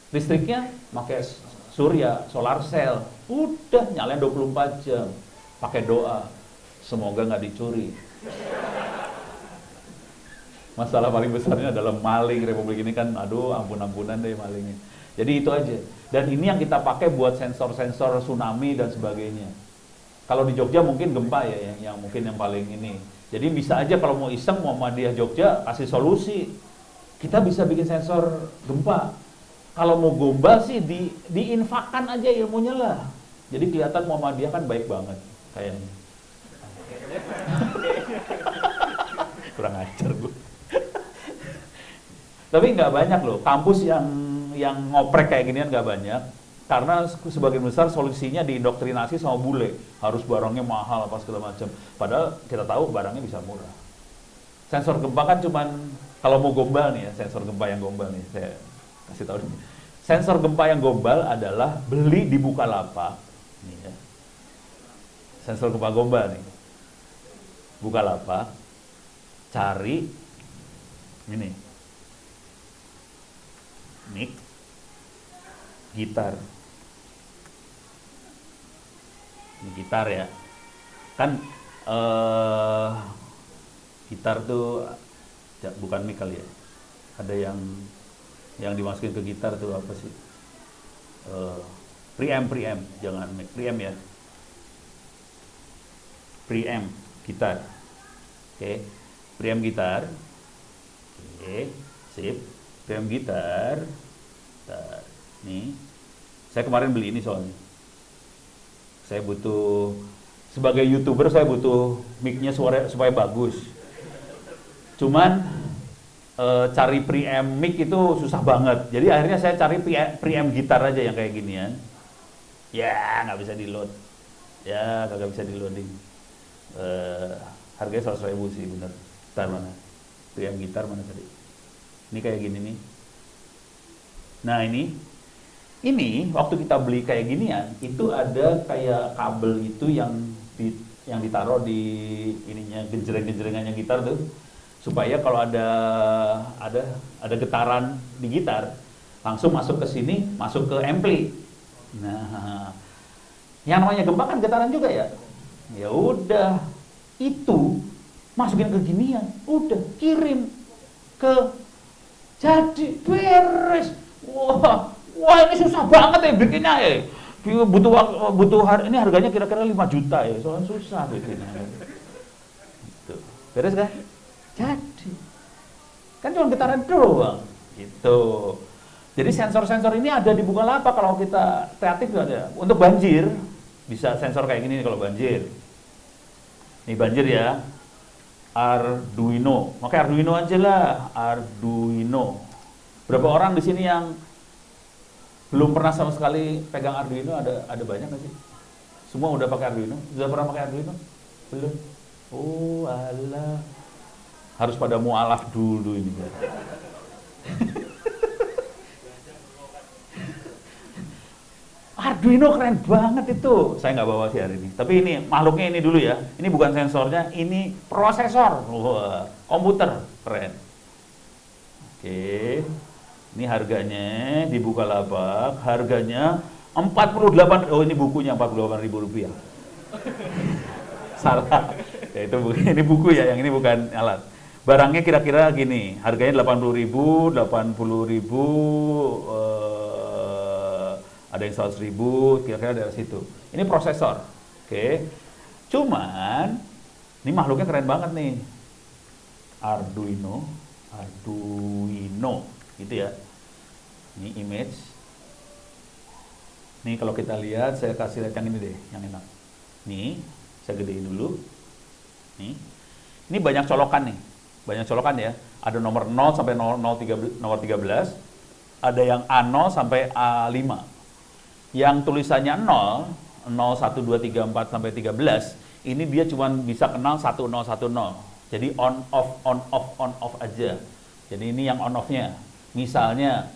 Listriknya pakai surya, solar cell. Udah nyalain 24 jam. Pakai doa. Semoga nggak dicuri. Masalah paling besarnya adalah maling. Republik ini kan aduh ampun-ampunan deh malingnya. Jadi itu aja. Dan ini yang kita pakai buat sensor-sensor tsunami dan sebagainya. Kalau di Jogja mungkin gempa ya yang mungkin yang paling ini. Jadi bisa aja kalau mau iseng Muhammadiyah Jogja kasih solusi. Kita bisa bikin sensor gempa. Kalau mau gombal sih diinfakkan aja ilmunya lah. Jadi kelihatan Muhammadiyah kan baik banget kayaknya. Kurang ajar gue. Tapi nggak banyak loh kampus yang ngoprek kayak ginian nggak banyak. Karena sebagian besar solusinya diindoktrinasi sama bule. Harus barangnya mahal apa segala macam. Padahal kita tahu barangnya bisa murah. Sensor gempa kan cuman, kalau mau gombal nih ya, sensor gempa yang gombal nih, saya kasih tahu nih. Sensor gempa yang gombal adalah beli di Bukalapak. Nih ya. Sensor gempa gombal nih. Bukalapak, cari, ini, mic, gitar. Ini gitar ya, kan gitar tuh bukan mic kali ya, ada yang dimasukin ke gitar tuh apa sih, preamp, jangan mic, preamp ya, preamp gitar, oke, preamp gitar, oke, sip, preamp gitar, bentar. Nih, saya kemarin beli ini soalnya. Saya butuh, sebagai YouTuber saya butuh mic-nya supaya bagus. Cuman cari preamp mic itu susah banget. Jadi akhirnya saya cari preamp gitar aja yang kayak ginian. Ya, nggak bisa di-load. Ya, kagak bisa di-loading. Harganya 100.000 sih bener. Bentar mana? Preamp gitar mana tadi? Ini kayak gini nih. Nah ini waktu kita beli kayak ginian, itu ada kayak kabel itu yang ditaruh di ininya genjreng-genjrengannya gitar tuh, supaya kalau ada getaran di gitar langsung masuk ke sini, masuk ke ampli. Nah, yang namanya gempa kan getaran juga ya. Ya udah, itu masukin ke ginian, udah kirim ke, jadi beres. Wah ini susah banget ya bikinnya ya. Butuh ini harganya kira-kira 5 juta ya. Soalnya susah bikinnya. Tuh. Beres kan? Jadi. Kan cuma getaran doang. Gitu. Jadi sensor-sensor ini ada di Bukalapak kalau kita kreatif juga ada. Untuk banjir bisa sensor kayak gini nih kalau banjir. Ini banjir ya. Arduino. Pakai Arduino aja lah. Arduino. Berapa orang di sini yang belum pernah sama sekali pegang Arduino? Ada banyak nggak sih? Semua udah pakai Arduino? Sudah pernah pakai Arduino? Belum? Oh alah. Harus pada mualaf dulu ini. Arduino keren banget itu. Saya nggak bawa sih hari ini. Tapi ini makhluknya ini dulu ya. Ini bukan sensornya, ini prosesor. Wah, komputer keren. Oke. Ini harganya di Bukalapak, harganya 48. Oh, ini bukunya Rp48.000. Salah. Ya, itu ini buku ya, yang ini bukan alat. Barangnya kira-kira gini, harganya 80.000, 80.000, ada yang 100.000, kira-kira dari situ. Ini prosesor, oke. Cuman, ini makhluknya keren banget nih. Arduino, gitu ya. Ini image. Nih kalau kita lihat, saya kasih lihat yang ini deh, yang enak. Nih, saya gedein dulu. Nih, ini banyak colokan nih, banyak colokan ya. Ada nomor 0 sampai nomor 13, ada yang A0 sampai A5. Yang tulisannya 0, 1, 2, 3, 4 sampai 13, ini dia cuma bisa kenal 1010. Jadi on off aja. Jadi ini yang on off-nya. Misalnya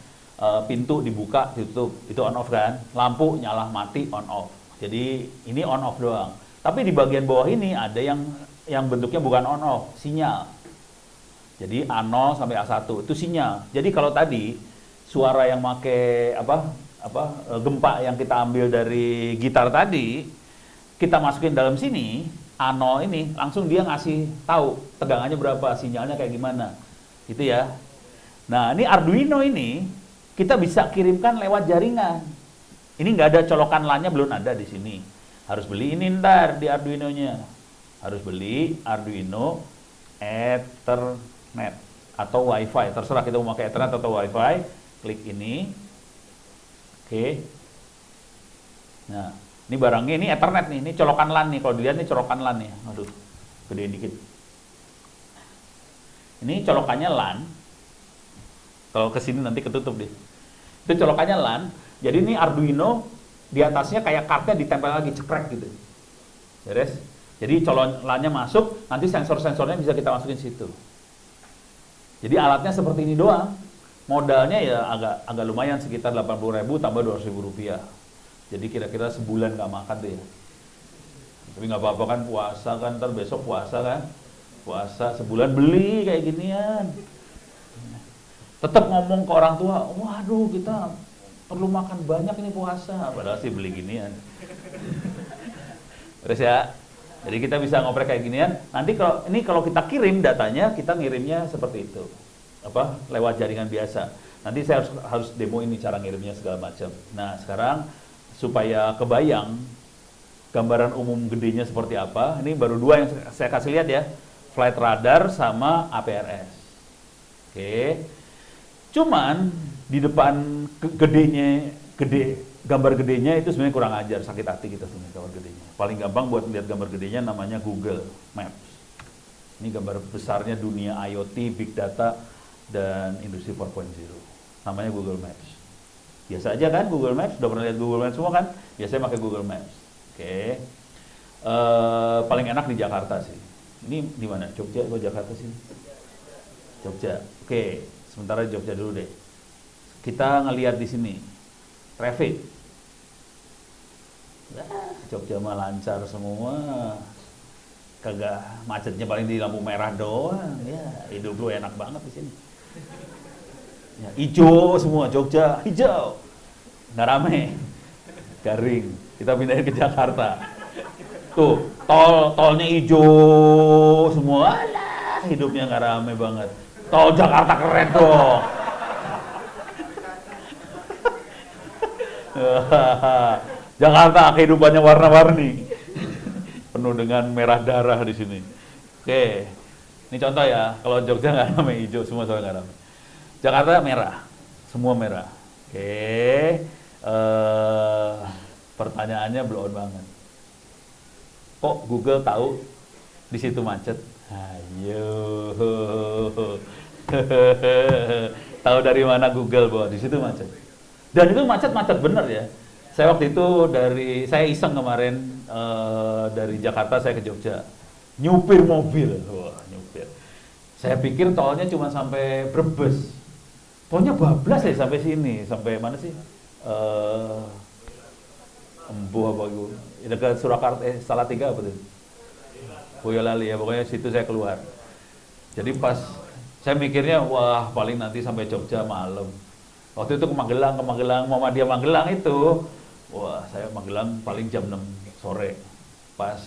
pintu dibuka, ditutup, itu on off kan? Lampu nyala mati, on off. Jadi ini on off doang. Tapi di bagian bawah ini ada yang bentuknya bukan on off, sinyal. Jadi A0 sampai A1 itu sinyal. Jadi kalau tadi suara yang make gempa yang kita ambil dari gitar tadi, kita masukin dalam sini, A0 ini, langsung dia ngasih tahu tegangannya berapa, sinyalnya kayak gimana. Gitu ya. Nah, ini Arduino ini, kita bisa kirimkan lewat jaringan. Ini nggak ada colokan LAN-nya, belum ada di sini. Harus beli ini ntar di Arduino-nya. Harus beli Arduino Ethernet atau Wi-Fi. Terserah kita mau pakai Ethernet atau Wi-Fi. Klik ini. Oke. Nah, ini barangnya ini Ethernet nih, ini colokan LAN nih. Kalau dilihat nih colokan LAN nih. Aduh, gedein dikit. Ini colokannya LAN. Kalau kesini nanti ketutup deh. Itu colokannya LAN. Jadi ini Arduino di atasnya kayak kartnya ditempel lagi, cekrek gitu. Beres. Jadi colok LAN-nya masuk, nanti sensor-sensornya bisa kita masukin situ. Jadi alatnya seperti ini doang. Modalnya ya agak lumayan, sekitar 80.000 tambah 200.000 rupiah. Jadi kira-kira sebulan nggak makan tuh ya. Tapi nggak apa-apa kan, puasa kan, ntar besok puasa kan. Puasa sebulan beli kayak ginian. Tetap ngomong ke orang tua, waduh kita perlu makan banyak ini puasa. Padahal sih beli ginian. Terus ya, jadi kita bisa ngoprek kayak ginian. Nanti kalau kita kirim datanya, kita ngirimnya seperti itu. Lewat jaringan biasa. Nanti saya harus demo ini cara ngirimnya segala macam. Nah, sekarang supaya kebayang gambaran umum gedenya seperti apa, ini baru dua yang saya kasih lihat ya. Flight radar sama APRS. Oke. Cuman di depan gambar gedenya itu sebenarnya kurang ajar, sakit hati kita sebenarnya gambar gedenya. Paling gampang buat lihat gambar gedenya namanya Google Maps. Ini gambar besarnya dunia IoT, Big Data, dan Industri 4.0. Namanya Google Maps. Biasa aja kan Google Maps, udah pernah lihat Google Maps semua kan? Biasanya pakai Google Maps. Oke. Paling enak di Jakarta sih. Ini di mana? Jogja atau Jakarta sih? Jogja. Oke, sementara di Jogja dulu deh. Kita ngelihat di sini. Traffic. Jogja mah lancar semua. Kagak macetnya paling di lampu merah doang. Ya, hidup lu enak banget di sini. Ya, hijau semua, Jogja hijau, nggak rame, garing. Kita pindahin ke Jakarta. Tuh, tolnya hijau semua, alah, hidupnya nggak rame banget. Tol Jakarta keren dong. Jakarta kehidupannya warna-warni, penuh dengan merah darah di sini. Oke, ini contoh ya. Kalau Jogja nggak rame, hijau semua soalnya nggak rame. Jakarta merah, semua merah. Oke, pertanyaannya blow on banget. Kok Google tahu di situ macet? Ayo, tahu dari mana Google bahwa di situ macet? Dan itu macet bener ya. Saya waktu itu saya iseng kemarin dari Jakarta saya ke Jogja, nyupir mobil, wah nyupir. Saya pikir tolnya cuma sampai Brebes, tolnya bablas ya sampai sini, sampai mana sih? Embu apa itu? Dekat Surakarta, Salatiga apa tuh? Boyolali ya, pokoknya situ saya keluar. Jadi pas saya mikirnya, wah paling nanti sampai Jogja malam. Waktu itu ke Magelang, Muhammadiyah Magelang itu. Wah, saya Magelang paling jam 6 sore. Pas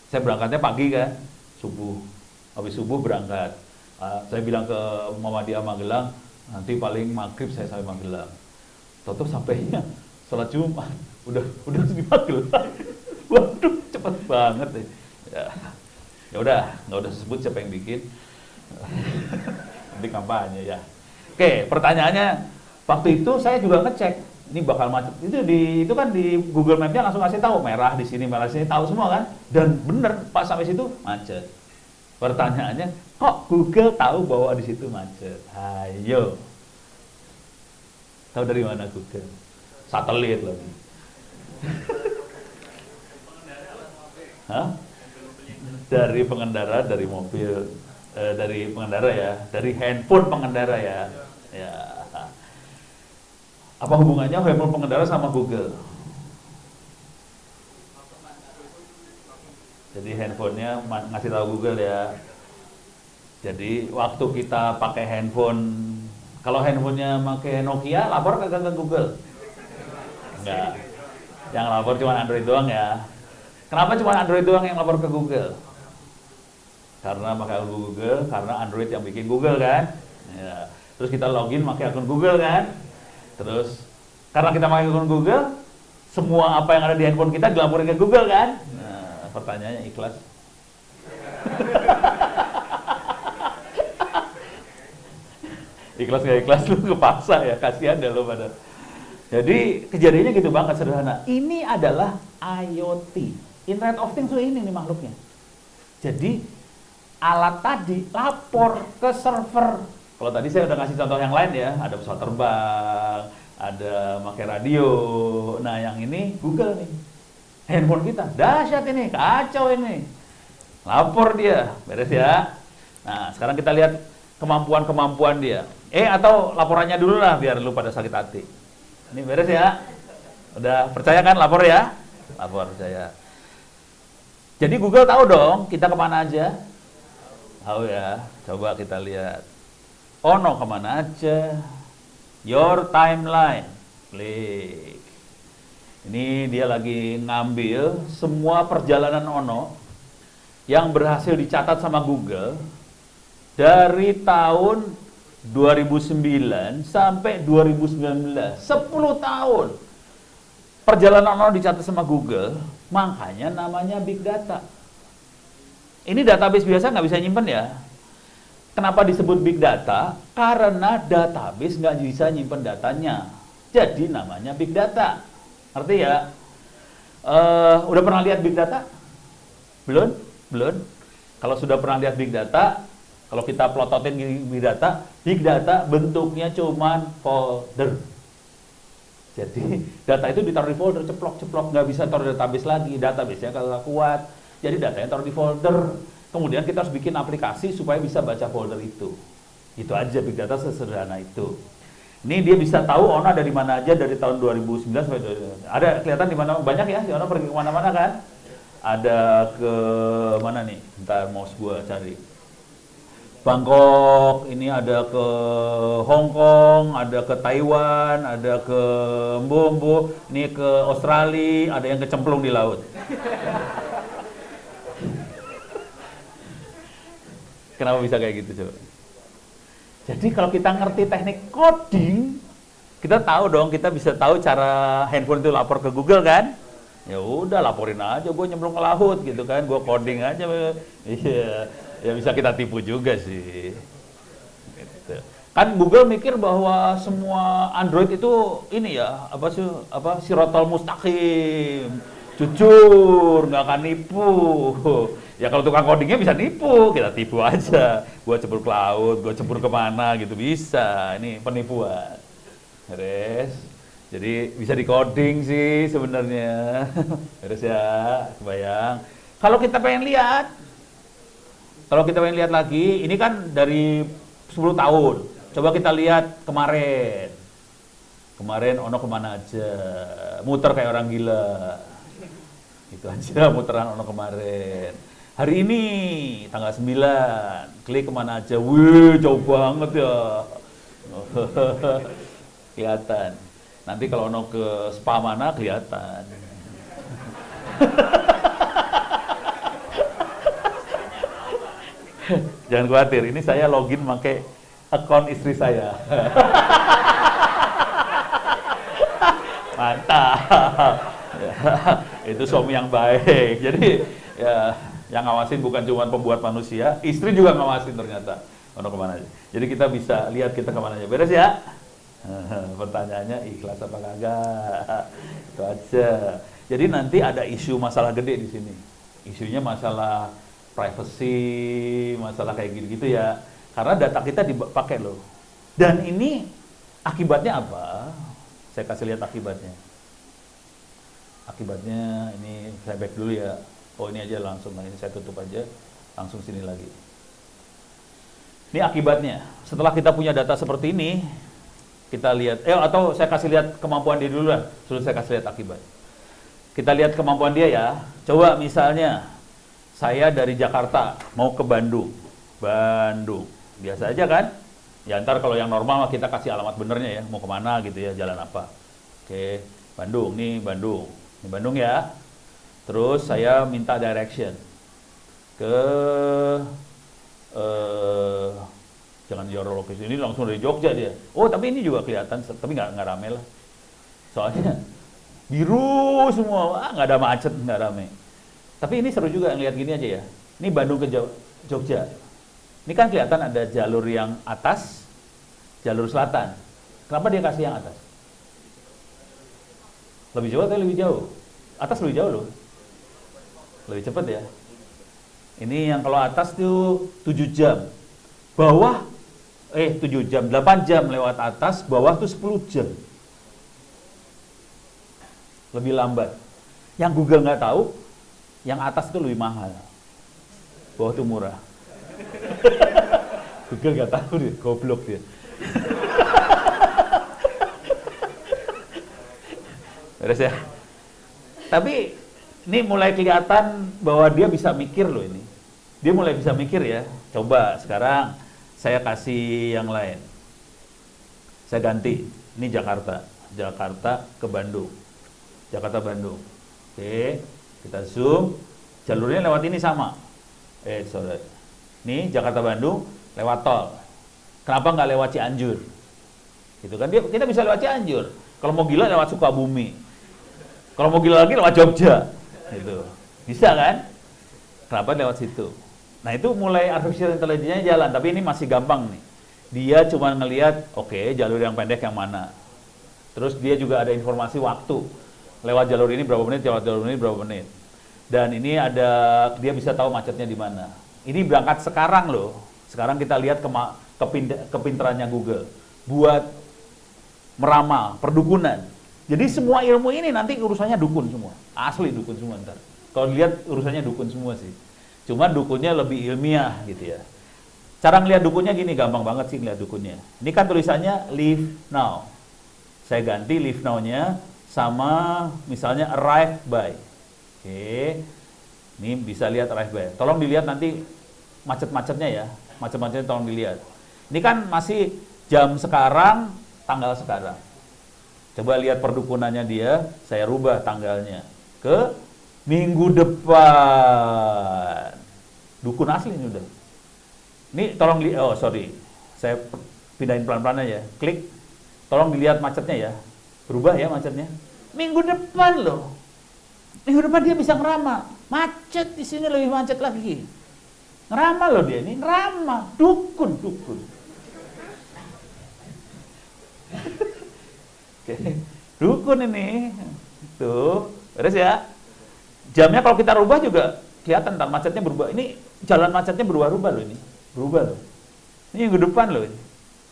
saya berangkatnya pagi kan, subuh. Habis subuh berangkat. Saya bilang ke Muhammadiyah Magelang, nanti paling maghrib saya sampai Magelang. Tutup sampainya sholat Jumat. Udah di Magelang. Waduh, cepet banget deh. Ya udah, nggak usah sebut siapa yang bikin. Nanti kampanye ya. Oke, pertanyaannya, waktu itu saya juga ngecek. Ini bakal macet. Itu kan di Google Map-nya langsung kasih tahu merah di sini, merah di sini, tahu semua kan? Dan bener pas sampai situ macet. Pertanyaannya, kok Google tahu bahwa di situ macet? Ayo. Tahu dari mana Google? Satelit lagi. Hah? Dari pengendara, dari mobil, dari pengendara ya, dari handphone pengendara ya. Ya. Apa hubungannya handphone pengendara sama Google? Jadi handphonenya ngasih tahu Google ya. Jadi waktu kita pakai handphone, kalau handphonenya pakai Nokia, lapor ke Google? Enggak. Yang lapor cuma Android doang ya. Kenapa cuma Android doang yang lapor ke Google? Karena pakai akun Google, karena Android yang bikin Google kan. Ya. Terus kita login pakai akun Google kan. Terus karena kita pakai akun Google, semua apa yang ada di handphone kita dilaporin ke Google kan. Nah, pertanyaannya ikhlas. Ikhlas gak ikhlas lu kepaksa ya, kasihan deh lu pada. Jadi kejadiannya gitu banget sederhana. Ini adalah IoT, Internet of Things ini nih makhluknya. Jadi alat tadi lapor ke server. Kalau tadi saya udah ngasih contoh yang lain ya, ada pesawat terbang, ada pakai radio. Nah yang ini Google nih, handphone kita, dahsyat ini, kacau ini. Lapor dia, beres ya. Nah sekarang kita lihat kemampuan dia. Atau laporannya dulu lah biar lu pada sakit hati. Ini beres ya. Udah percaya kan lapor ya? Lapor percaya. Jadi Google tahu dong kita kemana aja. Tahu ya. Coba kita lihat. Ono kemana aja. Your timeline. Klik. Ini dia lagi ngambil semua perjalanan Ono yang berhasil dicatat sama Google dari tahun 2009 sampai 2019, 10 tahun. Perjalanan Ono dicatat sama Google, makanya namanya Big Data. Ini database biasa nggak bisa nyimpen ya. Kenapa disebut Big Data? Karena database nggak bisa nyimpen datanya. Jadi namanya Big Data. Ngerti ya? Udah pernah lihat Big Data? Belum? Belum? Kalau sudah pernah lihat Big Data, kalau kita plototin Big Data bentuknya cuman folder. Jadi data itu ditaruh di folder, ceplok-ceplok, nggak bisa taruh di database lagi. Database-nya kalau kuat, jadi datanya taruh di folder. Kemudian kita harus bikin aplikasi supaya bisa baca folder itu. Itu aja Big Data sesederhana itu. Ini dia bisa tahu Ono dari mana aja dari tahun 2009 sampai ada kelihatan di mana banyak ya, si Ono pergi kemana-mana kan? Ada ke mana nih? Ntar mouse gua cari. Bangkok, ini ada ke Hong Kong, ada ke Taiwan, ada ke Mbo, ini ke Australia, ada yang kecemplung di laut. Kenapa bisa kayak gitu coba? Jadi kalau kita ngerti teknik coding, kita tahu dong, kita bisa tahu cara handphone itu lapor ke Google kan? Ya udah laporin aja, gue nyemplung ke laut gitu kan, gue coding aja. Iya, ya bisa kita tipu juga sih. Gitu. Kan Google mikir bahwa semua Android itu ini ya, sirotol mustaqim, jujur, nggak akan nipu. Ya kalau tukang codingnya bisa nipu, kita tipu aja. Gua cebur ke laut, gua cebur kemana gitu bisa. Ini penipuan. Beres. Jadi bisa di coding sih sebenarnya. Beres ya, kebayang. Kalau kita pengen lihat lagi, ini kan dari 10 tahun. Coba kita lihat kemarin. Kemarin Ono kemana aja? Muter kayak orang gila. Itu aja muteran Ono kemarin. Hari ini tanggal 9, klik kemana aja? Wih, jauh banget ya. Kelihatan. Nanti kalau Ono ke spa mana kelihatan. Jangan khawatir, ini saya login pakai akun istri saya. Mantap. Ya, itu suami yang baik. Jadi ya yang ngawasin bukan cuma pembuat manusia, istri juga ngawasin ternyata. Ono kemana aja. Jadi kita bisa lihat kita kemana aja. Beres ya? Pertanyaannya ikhlas apa kagak? Itu aja. Jadi nanti ada isu masalah gede di sini. Isunya masalah privacy, masalah kayak gitu-gitu ya. Karena data kita dipakai loh. Dan ini akibatnya apa? Saya kasih lihat akibatnya. Akibatnya ini saya back dulu ya. Oh ini aja langsung, ini saya tutup aja. Langsung sini lagi. Ini akibatnya. Setelah kita punya data seperti ini, kita lihat, atau saya kasih lihat kemampuan dia dulu lah. Sebelum saya kasih lihat akibat. Kita lihat kemampuan dia ya. Coba misalnya, saya dari Jakarta mau ke Bandung. Biasa aja kan? Ya ntar kalau yang normal kita kasih alamat benernya ya, mau kemana gitu ya, jalan apa. Oke, Bandung, nih Bandung. Ini Bandung ya. Terus saya minta direction ke, jangan geologis, ini langsung dari Jogja dia. Oh tapi ini juga kelihatan, tapi nggak rame lah. Soalnya biru semua, nggak ada macet, nggak rame. Tapi ini seru juga ngeliat gini aja ya. Ini Bandung ke Jogja. Ini kan kelihatan ada jalur yang atas, jalur selatan. Kenapa dia kasih yang atas? Lebih jauh atau lebih jauh? Atas lebih jauh loh. Lebih cepat ya. Ini yang kalau atas tuh 7 jam. Bawah, 7 jam, 8 jam lewat atas, bawah tuh 10 jam. Lebih lambat. Yang Google nggak tahu, yang atas itu lebih mahal. Bawah tuh murah. Google nggak tahu dia, goblok dia. Beres ya. Tapi ini mulai kelihatan bahwa dia bisa mikir loh ini. Dia mulai bisa mikir ya. Coba sekarang saya kasih yang lain. Saya ganti. Ini Jakarta. Jakarta ke Bandung. Jakarta Bandung. Oke, kita zoom. Jalurnya lewat ini sama. Sorry. Ini Jakarta Bandung lewat tol. Kenapa nggak lewat Cianjur? Gitu kan kita bisa lewat Cianjur. Kalau mau gila lewat Sukabumi. Kalau mau gila lagi lewat Jogja. Gitu. Bisa kan? Kenapa lewat situ? Nah, itu mulai artificial intelligence-nya jalan, tapi ini masih gampang nih. Dia cuma ngelihat, oke, jalur yang pendek yang mana. Terus dia juga ada informasi waktu. Lewat jalur ini berapa menit, lewat jalur ini berapa menit. Dan ini ada, dia bisa tahu macetnya di mana. Ini berangkat sekarang loh. Sekarang kita lihat kepintarannya Google buat meramal perdukunan. Jadi semua ilmu ini nanti urusannya dukun semua. Asli dukun semua ntar. Kalau lihat urusannya dukun semua sih. Cuma dukunnya lebih ilmiah gitu ya. Cara ngelihat dukunnya gini, gampang banget sih ngelihat dukunnya. Ini kan tulisannya leave now. Saya ganti leave now-nya sama misalnya arrive by. Oke. Ini bisa lihat arrive by. Tolong dilihat nanti macet-macetnya ya. Macet-macetnya tolong dilihat. Ini kan masih jam sekarang, tanggal sekarang. Coba lihat perdukunannya dia, saya rubah tanggalnya ke minggu depan. Dukun asli ini udah. Ini tolong saya pindahin pelan-pelan aja. Klik. Tolong dilihat macetnya ya. Berubah ya macetnya. Minggu depan loh. Minggu depan dia bisa ngeramal. Macet di sini lebih macet lagi. Ngeramal loh dia ini, ngeramal. Dukun. Oke. Dukun ini. Tuh, beres ya. Jamnya kalau kita rubah juga kelihatan ntar macetnya berubah. Ini jalan macetnya berubah-ubah loh ini. Berubah loh. Ini yang ke depan loh ini.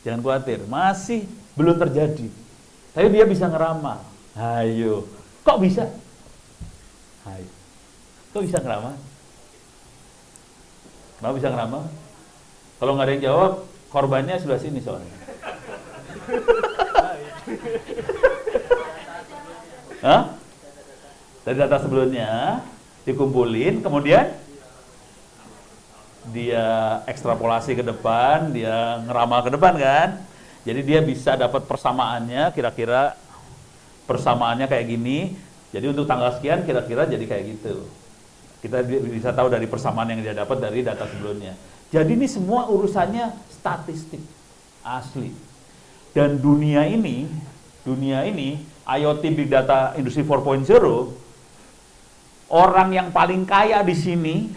Jangan khawatir, masih belum terjadi. Tapi dia bisa ngeramal. Ayo. Kok bisa? Ayo. Kok bisa ngeramal? Kenapa bisa ngeramal? Kalau nggak ada yang jawab, korbannya sebelah sini soalnya. Hah? Dari data sebelumnya dikumpulin, kemudian dia ekstrapolasi ke depan, dia ngeramal ke depan kan. Jadi dia bisa dapat persamaannya, kira-kira persamaannya kayak gini. Jadi untuk tanggal sekian kira-kira jadi kayak gitu. Kita bisa tahu dari persamaan yang dia dapat dari data sebelumnya. Jadi ini semua urusannya statistik asli. Dan dunia ini IoT Big Data Industry 4.0, orang yang paling kaya di sini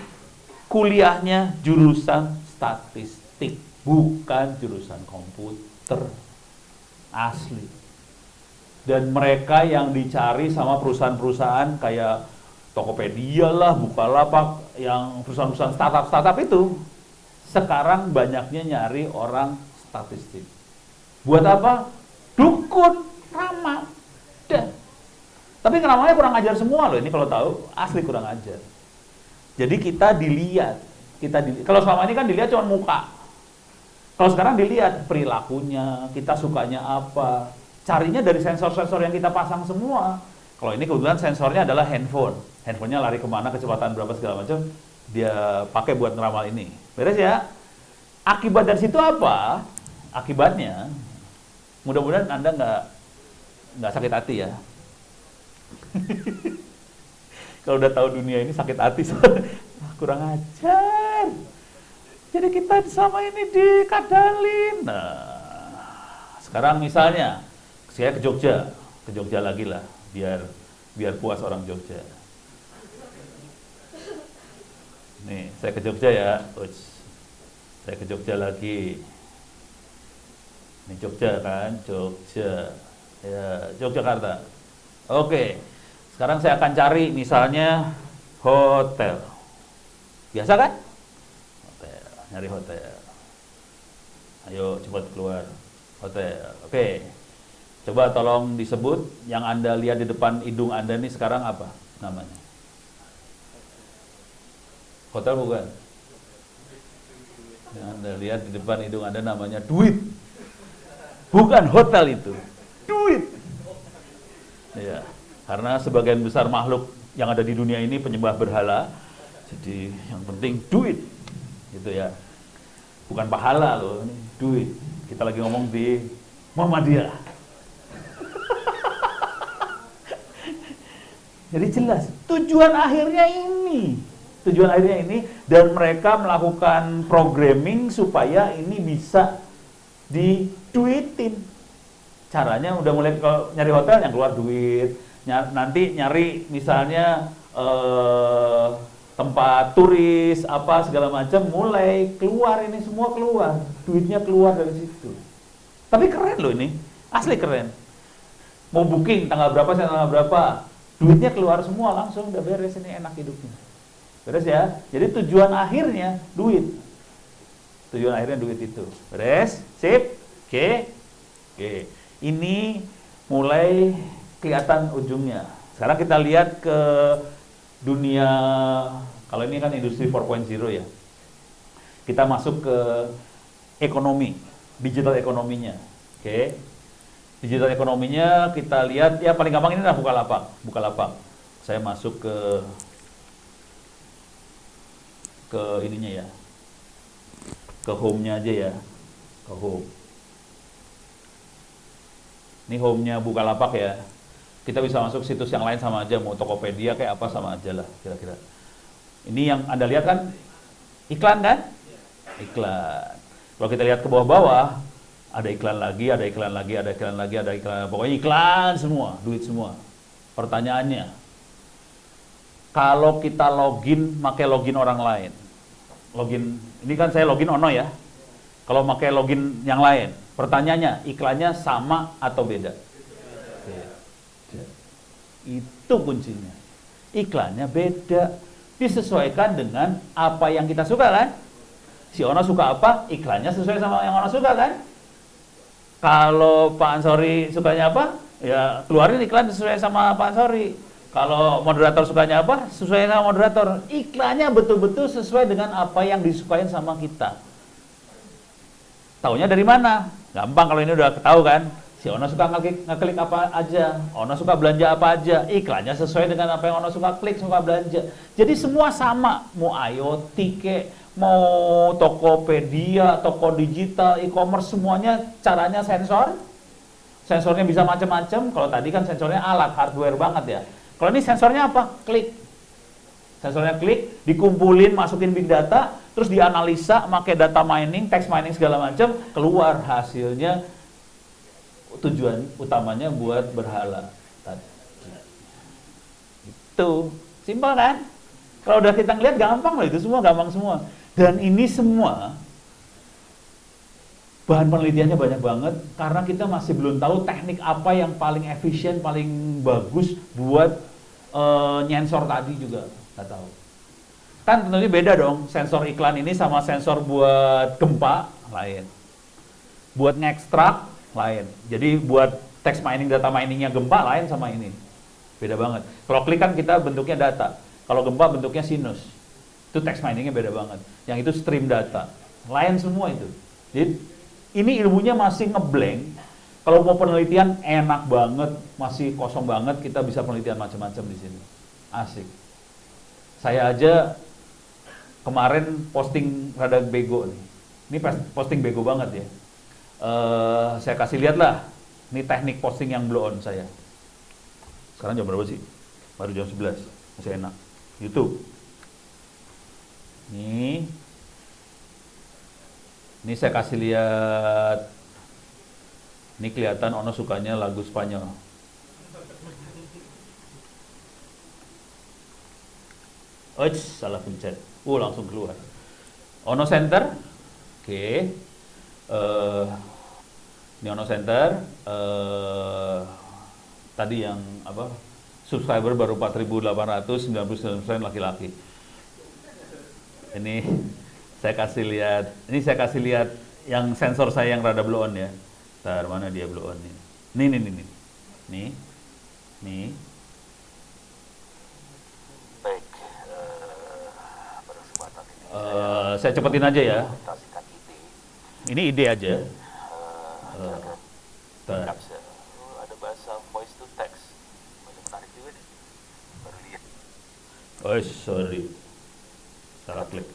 kuliahnya jurusan statistik, bukan jurusan komputer. Asli. Dan mereka yang dicari sama perusahaan-perusahaan kayak Tokopedia lah, Bukalapak, yang perusahaan-perusahaan startup itu, sekarang banyaknya nyari orang statistik. Buat apa? Dukun, ramal. Dah. Tapi ngeramalnya kurang ajar semua loh, ini kalau tahu, asli kurang ajar. Jadi kita dilihat, kalau selama ini kan dilihat cuma muka. Kalau sekarang dilihat perilakunya, kita sukanya apa, carinya dari sensor-sensor yang kita pasang semua. Kalau ini kebetulan sensornya adalah handphone. Handphonenya lari kemana, kecepatan berapa segala macam, dia pakai buat ngeramal ini. Beres ya? Akibat dari situ apa? Akibatnya, mudah-mudahan Anda nggak sakit hati ya. Kalau udah tahu dunia ini sakit hati, kurang ajar. Jadi kita selama ini dikadalin. Nah, sekarang misalnya saya ke Jogja lagi lah, biar puas orang Jogja. Nih, saya ke Jogja ya. Saya ke Jogja lagi. Ini Jogja kan, Jogja. Ya, Yogyakarta. Oke. Sekarang saya akan cari misalnya hotel. Biasa kan? Hotel, nyari hotel. Ayo cepat keluar. Hotel. Oke. Coba tolong disebut yang Anda lihat di depan hidung Anda ini sekarang apa namanya? Hotel bukan? Yang Anda lihat di depan hidung Anda namanya duit. Bukan hotel itu. Duit. Ya, karena sebagian besar makhluk yang ada di dunia ini penyembah berhala. Jadi yang penting duit. Gitu ya. Bukan pahala loh, ini duit. Kita lagi ngomong di Muhammadiyah. Jadi jelas tujuan akhirnya ini. Dan mereka melakukan programming supaya ini bisa diduitin. Caranya udah mulai kalau nyari hotel yang keluar duit. Nanti nyari misalnya tempat turis apa segala macam mulai keluar, ini semua keluar. Duitnya keluar dari situ. Tapi keren loh ini. Asli keren. Mau booking tanggal berapa sampai tanggal berapa, duitnya keluar semua langsung, udah beres, ini enak hidupnya. Beres ya? Jadi tujuan akhirnya duit. Tujuan akhirnya duit itu. Beres? Sip? Oke? Oke. Ini mulai kelihatan ujungnya. Sekarang kita lihat ke dunia, kalau ini kan industri 4.0 ya. Kita masuk ke ekonomi, digital ekonominya. Oke? Digital ekonominya kita lihat, ya paling gampang ini adalah Bukalapak. Saya masuk ke ininya ya, ke home-nya aja ya, ke home. Ini home-nya Bukalapak ya. Kita bisa masuk situs yang lain sama aja, mau Tokopedia kayak apa sama aja lah kira-kira. Ini yang Anda lihat kan iklan kan? Iklan. Kalau kita lihat ke bawah-bawah, ada iklan lagi, pokoknya iklan semua, duit semua. Pertanyaannya, kalau kita login, pakai login orang lain, ini kan saya login Ono ya. Kalau pakai login yang lain, pertanyaannya, iklannya sama atau beda? Beda. Itu kuncinya. Iklannya beda. Disesuaikan dengan apa yang kita suka kan? Si Ono suka apa, iklannya sesuai sama yang Ono suka kan? Kalau Pak Ansori sukanya apa, ya keluarin iklan sesuai sama Pak Ansori. Kalau moderator sukanya apa, sesuai sama moderator. Iklannya betul-betul sesuai dengan apa yang disukain sama kita. Taunya dari mana? Gampang kalau ini udah tahu kan. Si Ono suka ngeklik apa aja, Ono suka belanja apa aja, iklannya sesuai dengan apa yang Ono suka klik, suka belanja. Jadi semua sama, mau IoT kek, mau Tokopedia, toko digital, e-commerce, semuanya caranya sensor. Sensornya bisa macam-macam. Kalau tadi kan sensornya alat, hardware banget ya. Kalau ini sensornya apa? Klik. Sensornya klik, dikumpulin, masukin big data, terus dianalisa, pakai data mining, text mining segala macam, keluar hasilnya. Tujuan utamanya buat berhala. Itu simpel kan? Kalau udah kita ngeliat gampang loh, itu semua gampang semua. Dan ini semua bahan penelitiannya banyak banget karena kita masih belum tahu teknik apa yang paling efisien, paling bagus buat nyensor tadi juga nggak tahu. Kan tentunya beda dong, sensor iklan ini sama sensor buat gempa lain, buat ngekstrak lain. Jadi buat text mining, data miningnya gempa lain sama ini. Beda banget. Kalau klik kan kita bentuknya data. Kalau gempa bentuknya sinus. Itu text miningnya beda banget. Yang itu stream data. Lain semua itu. Jadi ini ilmunya masih ngeblank. Kalau mau penelitian enak banget, masih kosong banget, kita bisa penelitian macam-macam di sini. Asik. Saya aja kemarin posting rada bego nih. Ini posting bego banget ya. Saya kasih lihat lah, ini teknik posting yang blow on saya. Sekarang jam berapa sih? Baru jam 11, masih enak. YouTube. Ini saya kasih lihat. Ini kelihatan Ono sukanya lagu Spanyol. Salah pencet. Langsung keluar. Ono Center. Oke. Ini Ono Center. Tadi yang apa? Subscriber baru 4.899 laki-laki. Ini saya kasih lihat yang sensor saya yang rada blow on ya. Ntar mana dia blow on nih? Nih. Baik, berkesempatan ini saya cepetin aja ya. presentasikan ide. Ini ide aja. Ntar. Capture. Ada bahasa voice to text. Masih menarik juga nih. Baru lihat. Sorry. Salah klik.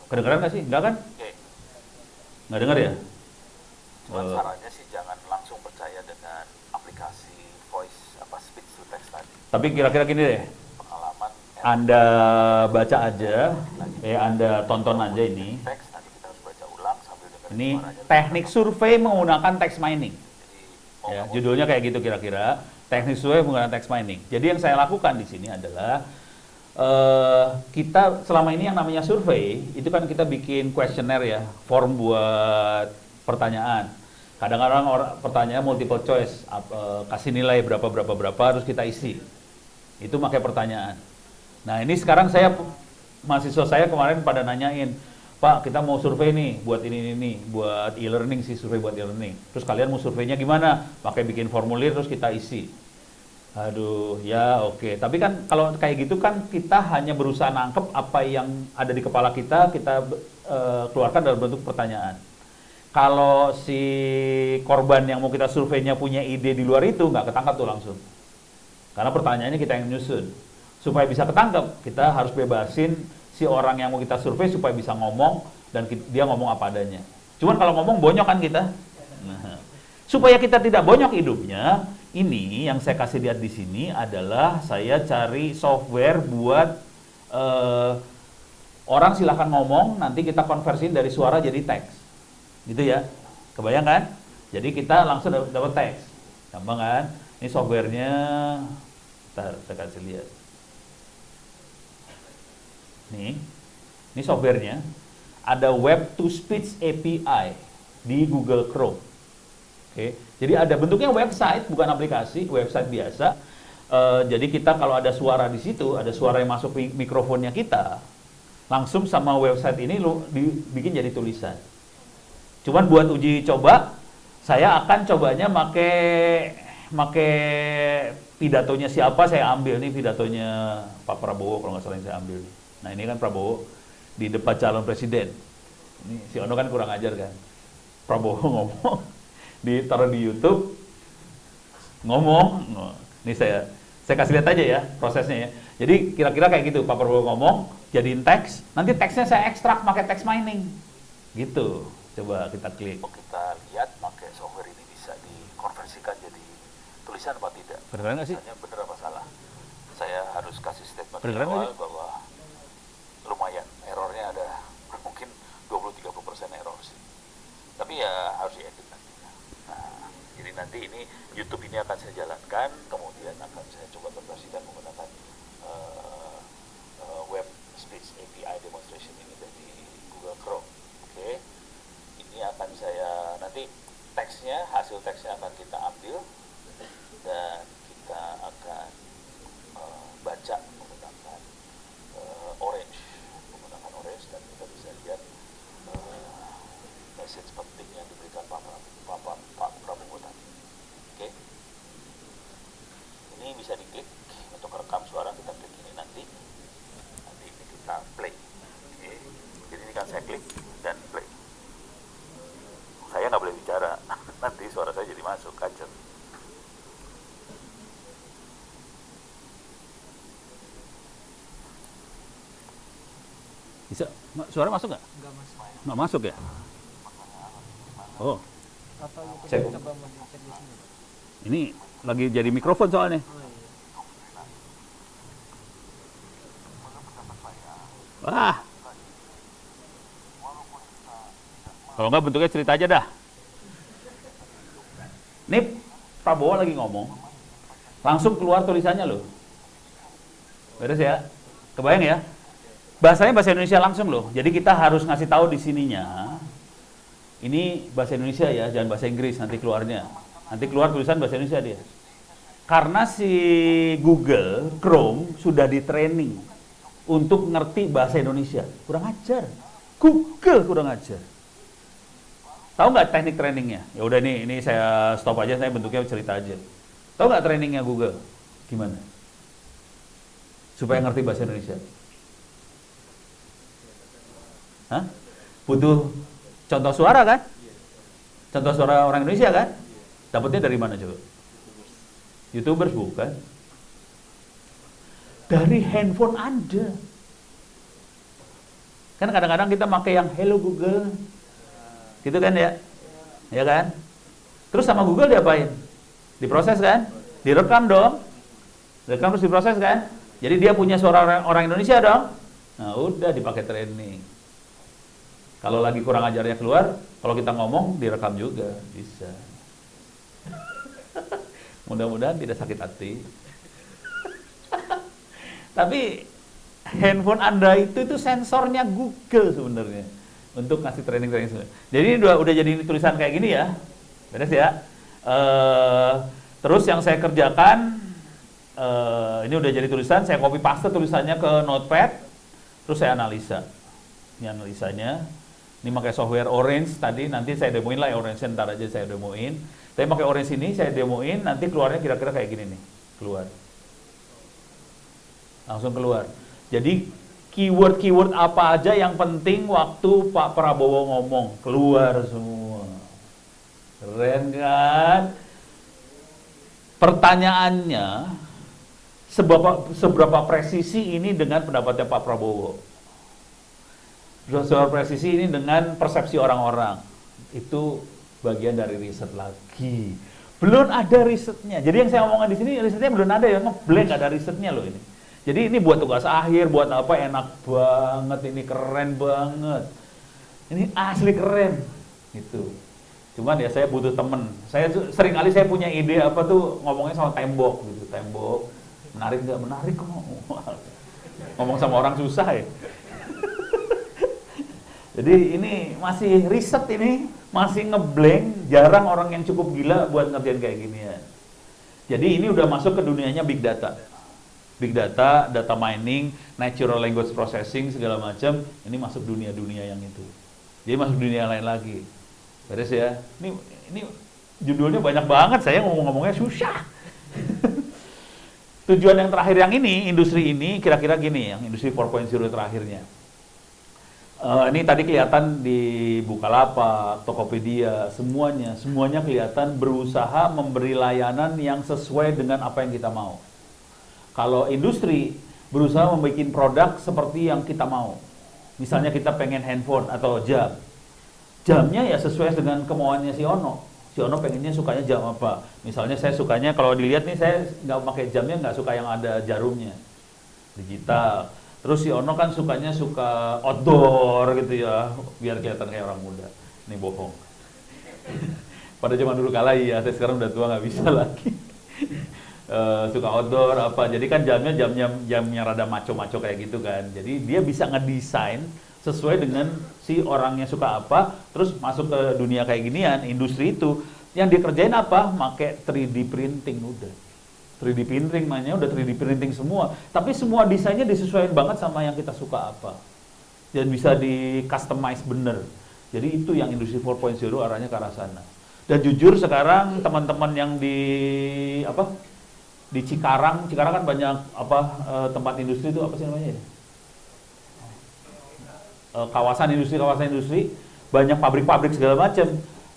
Kedengeran nggak sih? Enggak kan? Oke. Nggak dengar ya? Cuman sarannya sih jangan langsung percaya dengan aplikasi voice speech to text tadi. Tapi kira-kira gini deh. Pengalaman Anda baca aja, Anda tonton aja ini. teks nanti kita harus baca ulang sambil dengar Ini suaranya. teknik survei menggunakan text mining. Jadi Ya, judulnya kayak gitu kira-kira. Teknik survei menggunakan text mining. Jadi yang saya lakukan di sini adalah kita selama ini yang namanya survei itu kan kita bikin kuesioner ya, form buat pertanyaan. Kadang-kadang pertanyaan multiple choice, kasih nilai berapa harus kita isi. Itu pakai pertanyaan. Nah ini sekarang mahasiswa saya kemarin pada nanyain, Pak kita mau survei nih buat ini, buat e-learning sih, survei buat e-learning. Terus kalian mau surveinya gimana? Pakai bikin formulir terus kita isi. Aduh, ya oke. Tapi kan kalau kayak gitu kan kita hanya berusaha nangkep apa yang ada di kepala kita keluarkan dalam bentuk pertanyaan. Kalau si korban yang mau kita surveinya punya ide di luar itu, nggak ketangkap tuh langsung. Karena pertanyaannya kita yang nyusun. Supaya bisa ketangkap, kita harus bebasin si orang yang mau kita survei supaya bisa ngomong dan dia ngomong apa adanya. Cuman kalau ngomong bonyok kan kita. Nah, supaya kita tidak bonyok hidupnya, ini yang saya kasih lihat di sini adalah saya cari software buat orang silahkan ngomong, nanti kita konversiin dari suara jadi teks, gitu ya. Kebayang kan? Jadi kita langsung dapat teks, gampang kan? Ini softwarenya, ntar saya kasih lihat. Ini softwarenya ada Web to Speech API di Google Chrome. Oke, jadi ada bentuknya website, bukan aplikasi, website biasa. Jadi kita kalau ada suara di situ, ada suara yang masuk mikrofonnya kita, langsung sama website ini lo dibikin jadi tulisan. Cuman buat uji coba, saya akan cobanya make pidatonya siapa, saya ambil nih pidatonya Pak Prabowo kalau nggak salah yang saya ambil. Nah ini kan Prabowo di debat calon presiden. Ini si Ono kan kurang ajar kan. Prabowo ngomong, ditaruh di YouTube, ngomong. Ini saya kasih lihat aja ya prosesnya ya. Jadi kira-kira kayak gitu, Pak Prabowo ngomong, jadiin teks, nanti teksnya saya ekstrak pakai text mining. Gitu. Coba kita klik. Kita lihat pakai software ini bisa dikonversikan jadi tulisan apa tidak. Beneran nggak sih? Misalnya bener apa salah. Saya harus kasih statement di Beneran nggak awal sih? bahwa lumayan, errornya ada mungkin 20-30% error sih. Tapi ya harus diedit nanti. Nah, jadi nanti ini YouTube ini akan saya jalankan, kemudian akan saya coba konversikan menggunakan web speech API demonstration ini dari Google Chrome. Oke. Ini akan saya nanti teksnya, hasil teksnya akan kita ambil dan kita akan baca menggunakan Orange dan kita bisa lihat message penting yang diberikan Pak Prabowo tadi. Oke. Ini bisa diklik untuk rekam suara, kita klik ini nanti ini kita play. Oke. Jadi ini kan saya klik dan play. Saya nggak boleh bicara, nanti suara saya jadi masuk kacau. Bisa, suara masuk nggak? Enggak masuk. Nggak masuk ya? Oh, Atau YouTube Cek. coba mau dicek di sini. ini lagi jadi mikrofon soalnya. Oh iya. Wah. Kalau nggak bentuknya cerita aja dah. Nih, Prabowo lagi ngomong, langsung keluar tulisannya loh. Beres ya? Kebayang ya? Bahasanya bahasa Indonesia langsung loh. Jadi kita harus ngasih tahu di sininya. Ini bahasa Indonesia ya, jangan bahasa Inggris nanti keluarnya. Nanti keluar tulisan bahasa Indonesia dia. Karena si Google Chrome sudah di training untuk ngerti bahasa Indonesia. Kurang ajar. Google kurang ajar. Tahu nggak teknik trainingnya? Ya udah ini saya stop aja, saya bentuknya cerita aja. Tahu nggak trainingnya Google? Gimana? Supaya ngerti bahasa Indonesia. Hah? Butuh contoh suara kan? Contoh suara orang Indonesia kan? Dapatnya dari mana coba? YouTubers bukan? Dari handphone Anda. Kan kadang-kadang kita pakai yang Hello Google. Gitu kan ya? Ya kan? Terus sama Google diapain? Diproses kan? Direkam dong. Direkam terus diproses kan? Jadi dia punya suara orang Indonesia dong. Nah, udah dipakai training. Kalau lagi kurang ajarnya keluar, kalau kita ngomong direkam juga bisa. Mudah-mudahan tidak sakit hati. Tapi handphone Anda itu sensornya Google sebenarnya untuk ngasih training. Jadi ini udah jadi tulisan kayak gini ya. Beres ya. Terus yang saya kerjakan ini udah jadi tulisan, saya copy paste tulisannya ke notepad, terus saya analisa. Ini analisanya. Ini pakai software Orange tadi, nanti saya demoin lah ya, Orange ntar aja saya demoin. Tapi pakai Orange ini saya demoin, nanti keluarnya kira-kira kayak gini nih, keluar. Langsung keluar. Jadi keyword-keyword apa aja yang penting waktu Pak Prabowo ngomong, keluar semua. Keren kan? Pertanyaannya, seberapa presisi ini dengan pendapatnya Pak Prabowo? Seberapa presisi ini dengan persepsi orang-orang? Itu bagian dari riset lagi. Belum ada risetnya. Jadi yang saya omongkan di sini risetnya belum ada ya, ngeblank, nggak ada risetnya loh ini. Jadi ini buat tugas akhir, buat apa, enak banget, ini keren banget. Ini asli keren. Gitu. Cuman ya saya butuh temen. Saya sering kali saya punya ide apa tuh ngomongnya sama tembok gitu. Tembok, menarik nggak menarik kok. Ngomong sama orang susah ya. Jadi ini masih riset ini. masih ngeblank, jarang orang yang cukup gila buat ngerjain kayak ginian. Jadi ini udah masuk ke dunianya big data. Big data, data mining, natural language processing, segala macam, ini masuk dunia-dunia yang itu. Jadi masuk dunia lain lagi. Beres ya? Ini judulnya banyak banget, saya ngomong-ngomongnya susah. Tujuan yang terakhir yang ini, industri ini, kira-kira gini, yang industri 4.0 terakhirnya. Ini tadi kelihatan di Bukalapak, Tokopedia, semuanya kelihatan berusaha memberi layanan yang sesuai dengan apa yang kita mau. Kalau industri berusaha membuat produk seperti yang kita mau. Misalnya kita pengen handphone atau jam. Jamnya ya sesuai dengan kemauannya si Ono. Si Ono pengennya sukanya jam apa. Misalnya saya sukanya, kalau dilihat nih saya nggak pakai jamnya, nggak suka yang ada jarumnya. Digital. Terus si Ono kan suka outdoor gitu ya, biar kelihatan kayak orang muda. Ini bohong. Pada zaman dulu kala ya, saya sekarang udah tua nggak bisa lagi. Suka outdoor apa, jadi kan jamnya rada maco-maco kayak gitu kan. Jadi dia bisa ngedesain sesuai dengan si orangnya suka apa, terus masuk ke dunia kayak ginian, industri itu. Yang dikerjain apa? Make 3D printing udah. 3D printing namanya udah 3D printing semua, tapi semua desainnya disesuaikan banget sama yang kita suka apa, dan bisa di customize bener. Jadi itu yang industri 4.0 arahnya ke arah sana. Dan jujur sekarang teman-teman yang di Cikarang kan banyak tempat industri itu apa sih namanya? Kawasan industri, banyak pabrik-pabrik segala macam.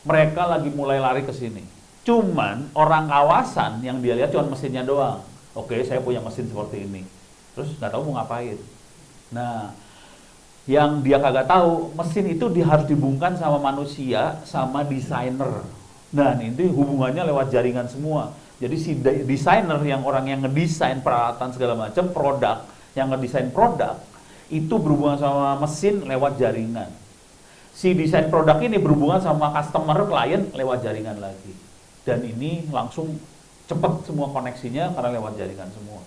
Mereka lagi mulai lari ke sini. Cuman orang kawasan yang dia lihat cuma mesinnya doang. Oke, saya punya mesin seperti ini. Terus nggak tahu mau ngapain. Nah, yang dia kagak tahu, mesin itu harus dihubungkan sama manusia, sama desainer. Nah, ini hubungannya lewat jaringan semua. Jadi si desainer orang yang ngedesain peralatan segala macam, produk, yang ngedesain produk, itu berhubungan sama mesin lewat jaringan. Si desain produk ini berhubungan sama customer, klien lewat jaringan lagi. Dan ini langsung cepat semua koneksinya karena lewat jaringan semua.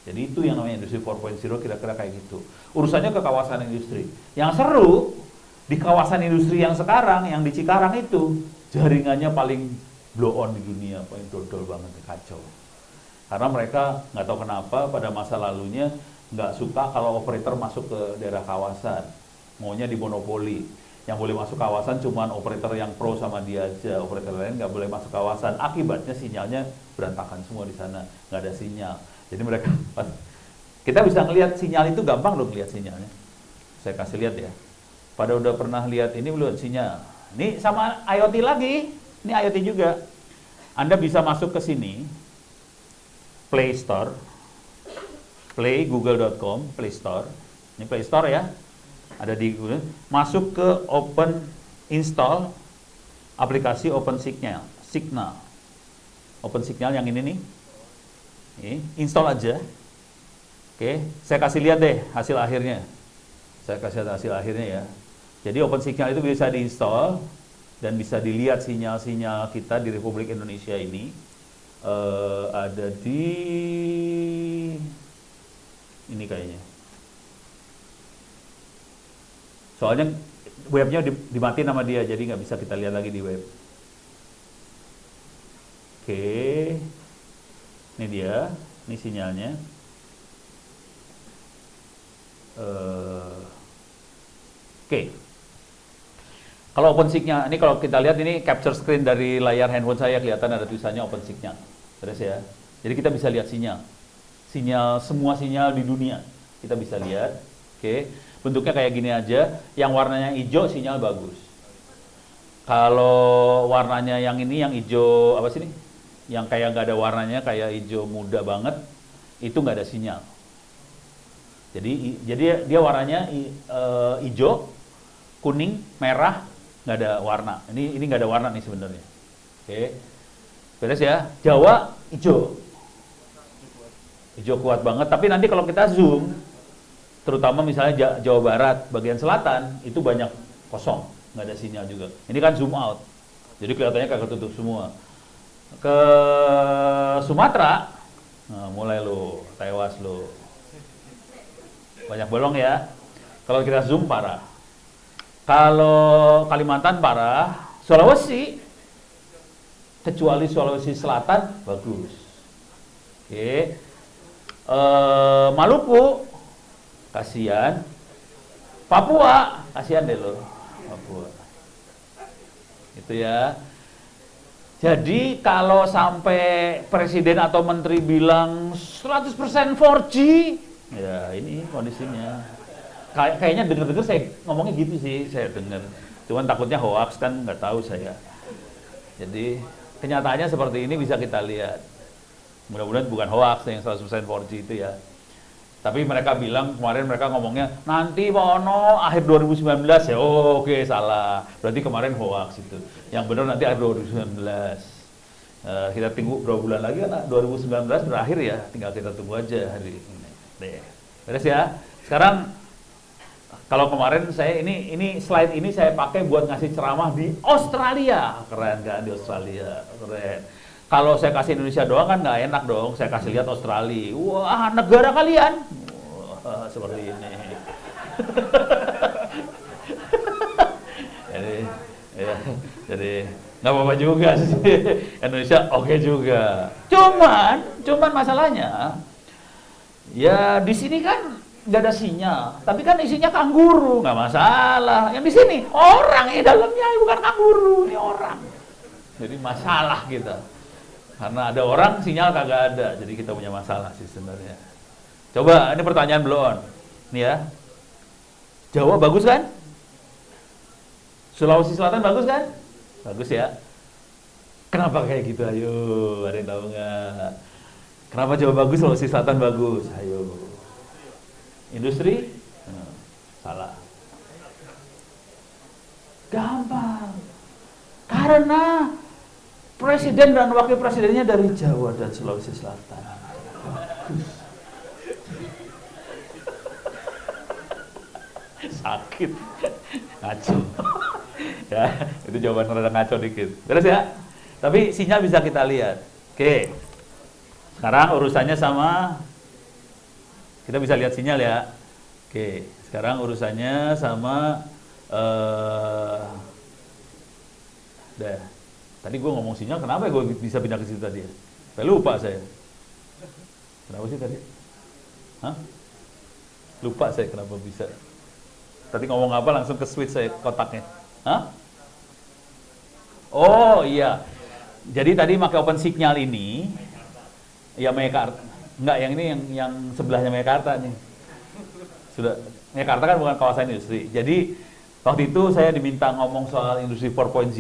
Jadi itu yang namanya industri 4.0, kira-kira kayak gitu. Urusannya ke kawasan industri. Yang seru, di kawasan industri yang sekarang, yang di Cikarang itu, jaringannya paling blow on di dunia, paling dodol banget, kacau. Karena mereka nggak tahu kenapa pada masa lalunya nggak suka kalau operator masuk ke daerah kawasan. Maunya dimonopoli. Yang boleh masuk kawasan cuman operator yang pro sama dia aja, operator lain nggak boleh masuk kawasan. Akibatnya sinyalnya berantakan semua di sana, nggak ada sinyal. Jadi mereka, kita bisa ngelihat sinyal itu gampang loh, ngelihat sinyalnya. Saya kasih lihat ya. Pada udah pernah lihat ini belum sinyal? Ini sama IoT lagi, ini IoT juga. Anda bisa masuk ke sini, Play Store, google.com, Play Store. Ini Play Store ya. Ada di Google, masuk ke open install aplikasi Open Signal. Open Signal yang ini nih. Install aja. Oke, saya kasih lihat deh hasil akhirnya. Saya kasih lihat hasil akhirnya ya. Jadi Open Signal itu bisa diinstal dan bisa dilihat sinyal-sinyal kita di Republik Indonesia ini. Ada di ini kayaknya. Soalnya webnya dimatiin sama dia, jadi nggak bisa kita lihat lagi di web. Oke, ini dia, ini sinyalnya. Oke, kalau Open Signal, ini kalau kita lihat ini capture screen dari layar handphone saya, kelihatan ada tulisannya Open Signal, terus ya. Jadi kita bisa lihat semua sinyal di dunia kita bisa lihat. Oke. Bentuknya kayak gini aja, yang warnanya hijau sinyal bagus. Kalau warnanya yang ini, yang hijau apa sih nih? Yang kayak nggak ada warnanya, kayak hijau muda banget, itu nggak ada sinyal. Jadi dia warnanya hijau, kuning, merah, nggak ada warna. Ini nggak ada warna nih sebenarnya. Oke, beres ya. Jawa hijau kuat banget. Tapi nanti kalau kita zoom, terutama misalnya Jawa Barat, bagian selatan, itu banyak kosong, nggak ada sinyal juga. Ini kan zoom out, jadi kelihatannya kayak ketutup semua. Ke Sumatera, nah mulai lo, tewas lo. Banyak bolong ya. Kalau kita zoom parah. Kalau Kalimantan parah, Sulawesi, kecuali Sulawesi Selatan, bagus. Oke. Maluku, kasihan. Papua, kasihan deh lo. Papua. Itu ya. Jadi kalau sampai presiden atau menteri bilang 100% 4G, ya ini kondisinya. Kayaknya dengar-dengar saya ngomongnya gitu sih, saya dengar. Cuman takutnya hoax kan, nggak tahu saya. Jadi kenyataannya seperti ini bisa kita lihat. Mudah-mudahan bukan hoax yang 100% 4G itu ya. Tapi mereka bilang, kemarin mereka ngomongnya, nanti Pak Ono akhir 2019 ya, oh, oke, salah. Berarti kemarin hoax itu. Yang benar nanti akhir 2019. Kita tunggu berapa bulan lagi kan 2019 berakhir ya, tinggal kita tunggu aja hari ini. Deh. Beres ya. Sekarang, kalau kemarin saya ini slide ini saya pakai buat ngasih ceramah di Australia. Keren kan di Australia, keren. Kalau saya kasih Indonesia doang kan nggak enak dong, saya kasih lihat Australia. Wah, negara kalian. Wah, seperti ini. jadi nggak apa-apa juga sih. Indonesia oke juga. Cuman masalahnya, ya di sini kan nggak ada sinyal, tapi kan isinya kanguru, nggak masalah. Yang di sini orang dalamnya bukan kanguru, ini orang. Jadi masalah kita. Karena ada orang, sinyal kagak ada. Jadi kita punya masalah sih sebenarnya. Coba, ini pertanyaan belum. Nih ya. Jawa bagus kan? Sulawesi Selatan bagus kan? Bagus ya. Kenapa kayak gitu? Ayo, ada yang tahu nggak? Kenapa Jawa bagus, Sulawesi Selatan bagus? Ayo. Industri? Salah. Gampang. Karena presiden dan wakil presidennya dari Jawa dan Sulawesi Selatan. Sakit. Ngaco. Ya, itu jawaban rada ngaco dikit. Beres ya? Tapi sinyal bisa kita lihat. Oke. Sekarang urusannya sama, kita bisa lihat sinyal ya. Oke. Sekarang urusannya sama tadi gue ngomong sinyal, kenapa gue bisa pindah ke situ tadi ya? Saya lupa saya. Kenapa sih tadi? Hah? Lupa saya kenapa bisa. Tadi ngomong apa langsung ke switch saya kotaknya. Hah? Oh iya. Jadi tadi pakai open signal ini, ya Mekarta. Enggak, yang ini yang sebelahnya Mekarta nih. Sudah, Mekarta kan bukan kawasan industri. Jadi waktu itu saya diminta ngomong soal industri 4.0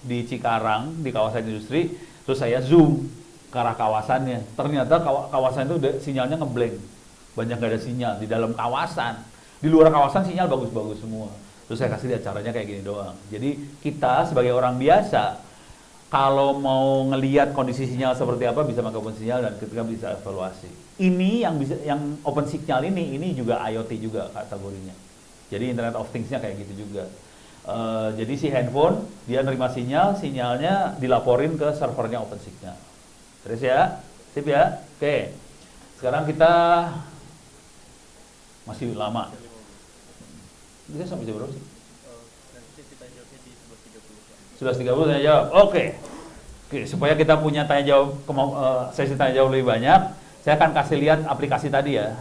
di Cikarang, di kawasan industri, terus saya zoom ke arah kawasannya. Ternyata kawasan itu sinyalnya ngeblank, banyak gak ada sinyal di dalam kawasan. Di luar kawasan sinyal bagus-bagus semua. Terus saya kasih lihat caranya kayak gini doang. Jadi kita sebagai orang biasa, kalau mau ngelihat kondisi sinyal seperti apa bisa pakai open signal dan ketika bisa evaluasi. Ini yang open signal ini juga IoT juga kategorinya. Jadi Internet of Things-nya kayak gitu juga. Jadi si handphone, dia nerima sinyalnya dilaporin ke servernya OpenSignal. Terus ya? Sip ya? Oke. Sekarang kita masih lama. Bisa sampai jam berapa sih? Sudah 11.30 tanya jawab. Oke. Supaya kita punya tanya jawab, sesi tanya jawab lebih banyak, saya akan kasih lihat aplikasi tadi ya.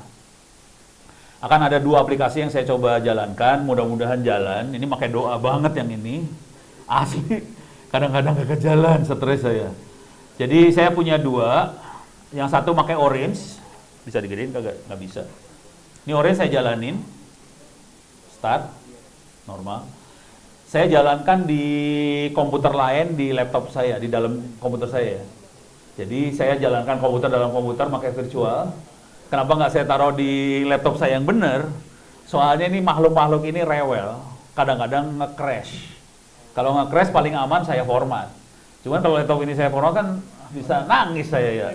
Akan ada 2 aplikasi yang saya coba jalankan, mudah-mudahan jalan. Ini pakai doa banget yang ini. Asli, kadang-kadang gak jalan, stres saya. Jadi saya punya 2, yang satu pakai orange, bisa digedein kagak? Nggak bisa. Ini orange saya jalanin, start, normal. Saya jalankan di komputer lain, di laptop saya, di dalam komputer saya. Jadi saya jalankan komputer dalam komputer pakai virtual. Kenapa nggak saya taruh di laptop saya yang benar? Soalnya ini makhluk-makhluk ini rewel, kadang-kadang nge-crash. Kalau nge-crash paling aman saya format. Cuman kalau laptop ini saya format kan bisa nangis saya ya.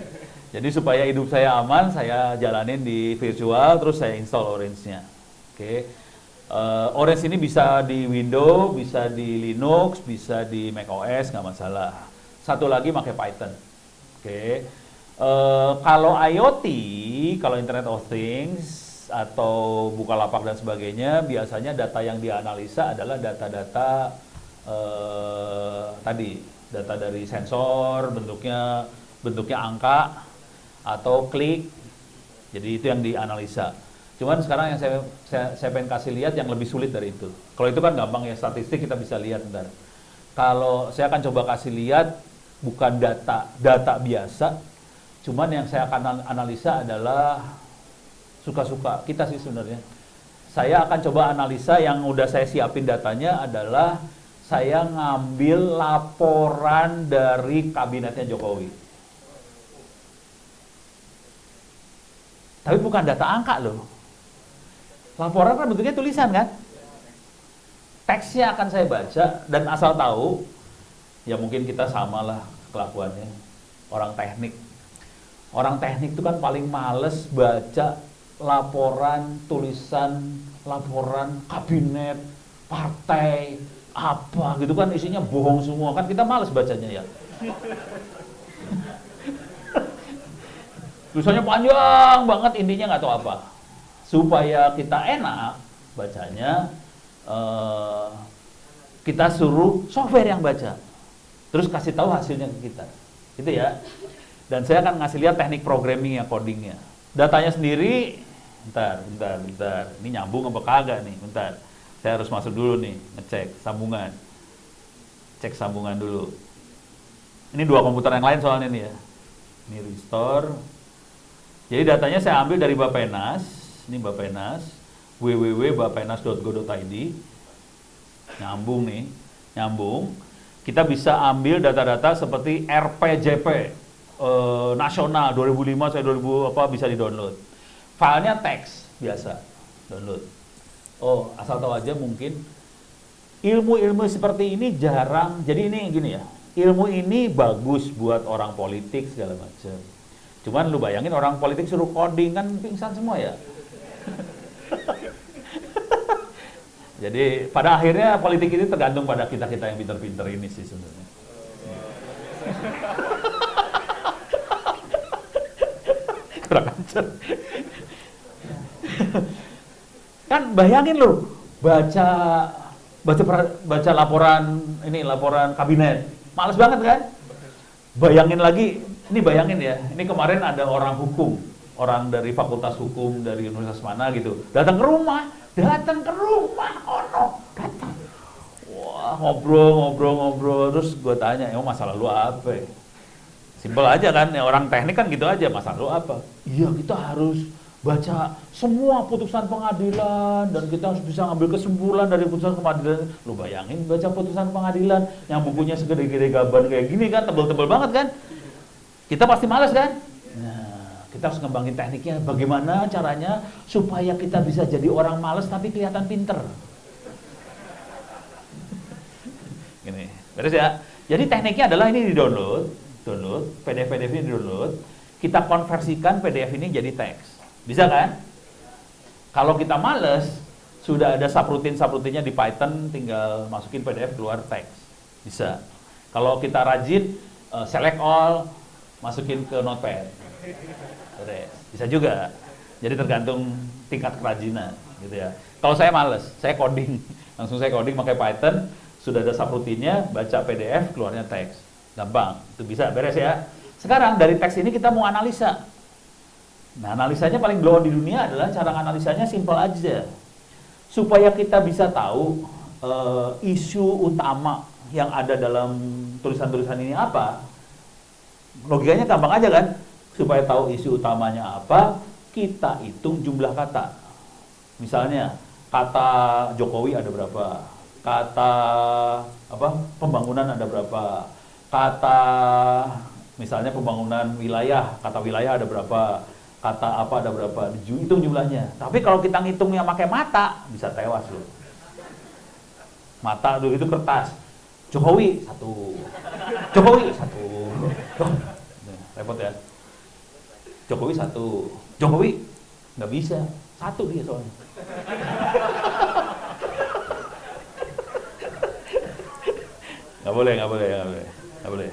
Jadi supaya hidup saya aman, saya jalanin di virtual, terus saya install Orange-nya. Oke. Orange ini bisa di Windows, bisa di Linux, bisa di macOS, nggak masalah. Satu lagi pakai Python. Oke. Kalau IoT, kalau Internet of Things atau Bukalapak dan sebagainya, biasanya data yang dianalisa adalah data-data tadi data dari sensor, bentuknya angka atau klik. Jadi itu yang dianalisa. Cuman sekarang yang saya pengen kasih lihat yang lebih sulit dari itu. Kalau itu kan gampang ya, statistik kita bisa lihat ntar. Kalau saya akan coba kasih lihat bukan data biasa, cuman yang saya akan analisa adalah suka-suka kita sih sebenarnya. Saya akan coba analisa yang udah saya siapin datanya adalah saya ngambil laporan dari kabinetnya Jokowi. Tapi bukan data angka loh. Laporan kan bentuknya tulisan kan? Teksnya akan saya baca dan asal tahu, ya mungkin kita samalah kelakuannya. Orang teknik itu kan paling males baca laporan, tulisan, laporan kabinet, partai, apa gitu kan isinya bohong semua. Kan kita males bacanya ya. Tulisannya panjang banget, intinya nggak tahu apa. Supaya kita enak bacanya, kita suruh software yang baca, terus kasih tahu hasilnya ke kita, gitu ya. Dan saya akan ngasih lihat teknik programmingnya, codingnya. Datanya sendiri, bentar, ini nyambung apa kagak nih, bentar. Saya harus masuk dulu nih, ngecek sambungan, cek sambungan dulu. Ini dua komputer yang lain soalnya nih ya. Ini restore. Jadi datanya saya ambil dari Bappenas, ini Bappenas, www.bappenas.go.id. Nyambung nih, nyambung. Kita bisa ambil data-data seperti RPJP nasional 2005 sampai 2000 apa bisa di-download. Filenya teks biasa, download. Oh, asal tahu aja mungkin ilmu-ilmu seperti ini jarang. Jadi ini gini ya. Ilmu ini bagus buat orang politik segala macam. Cuman lu bayangin orang politik suruh coding kan pingsan semua ya. Jadi pada akhirnya politik ini tergantung pada kita-kita yang pinter-pinter ini sih sebenarnya. Kurang ajar. Kan bayangin lu baca laporan kabinet. Males banget kan? Bayangin lagi, ini bayangin ya. Ini kemarin ada orang hukum, orang dari Fakultas Hukum dari universitas mana gitu, datang ke rumah, datang. Wah, ngobrol, terus gue tanya, emang masalah lu apa? Simpel aja kan, ya, orang teknik kan gitu aja, masalah lu apa? Iya, kita harus baca semua putusan pengadilan dan kita harus bisa ngambil kesimpulan dari putusan pengadilan. Lu bayangin baca putusan pengadilan yang bukunya segede-gede gaban kayak gini kan, tebel-tebel banget kan? Kita pasti malas kan? Nah, kita harus ngembangin tekniknya, bagaimana caranya supaya kita bisa jadi orang malas tapi kelihatan pinter. Gini, beres ya. Jadi tekniknya adalah ini download, PDF ini di-download, kita konversikan PDF ini jadi teks. Bisa kan? Kalau kita males, sudah ada subroutine-subroutinenya di Python, tinggal masukin PDF keluar teks. Bisa. Kalau kita rajin, select all, masukin ke Notepad. Bisa juga. Jadi tergantung tingkat kerajinan, gitu ya. Kalau saya males, saya coding. Langsung saya coding pakai Python, sudah ada subroutine-nya, baca PDF, keluarnya teks. Gampang, itu bisa, beres ya. Sekarang dari teks ini kita mau analisa. Nah, analisanya paling blow di dunia adalah cara analisanya simpel aja. Supaya kita bisa tahu isu utama yang ada dalam tulisan-tulisan ini apa. Logikanya gampang aja kan? Supaya tahu isu utamanya apa, kita hitung jumlah kata. Misalnya, kata Jokowi ada berapa? Kata pembangunan ada berapa? Kata misalnya pembangunan wilayah, kata wilayah ada berapa? Kata apa ada berapa, hitung jumlahnya. Tapi kalau kita ngitungnya pakai mata, bisa tewas loh. Mata dulu itu kertas. Jokowi 1. Jokowi 1. Repot ya. Jokowi 1. Jokowi nggak bisa. 1 dia soalnya. Nggak boleh.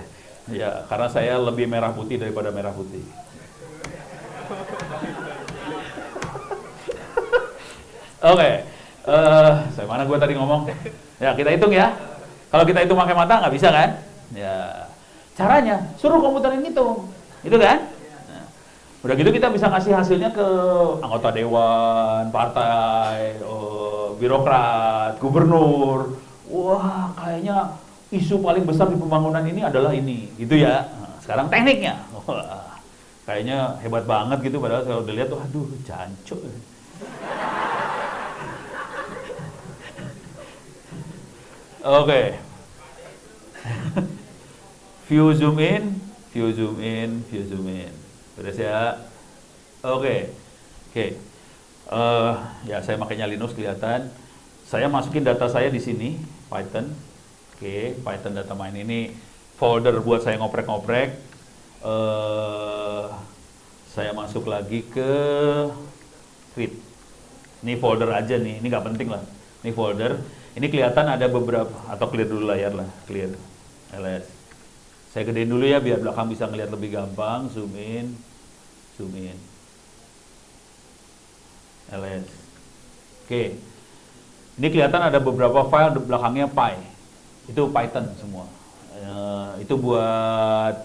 Ya, karena saya lebih merah putih daripada merah putih. Oke, saya mana gue tadi ngomong? Ya, kita hitung ya. Kalau kita hitung pakai mata nggak bisa kan? Ya, caranya suruh komputer ini hitung, itu kan? Nah, udah gitu kita bisa ngasih hasilnya ke anggota dewan, partai, birokrat, gubernur. Wah, kayaknya isu paling besar di pembangunan ini adalah ini, gitu ya. Nah, sekarang tekniknya, wah, kayaknya hebat banget gitu. Padahal kalau dilihat tuh, aduh, jancuk. Oke. View zoom in, view zoom in, view zoom in. Beres ya? Oke. Oke. Ya saya makainya Linux kelihatan. Saya masukin data saya di sini, Python. Oke, Python data mine ini folder buat saya ngoprek-ngoprek. Saya masuk lagi ke Grid. Ini folder aja nih, ini nggak penting lah. Ini folder. Ini kelihatan ada beberapa, atau clear dulu layar lah, clear. LS. Saya gedein dulu ya biar belakang bisa ngelihat lebih gampang. Zoom in, zoom in. LS. Oke. Ini kelihatan ada beberapa file di belakangnya Py. Itu Python semua. Itu buat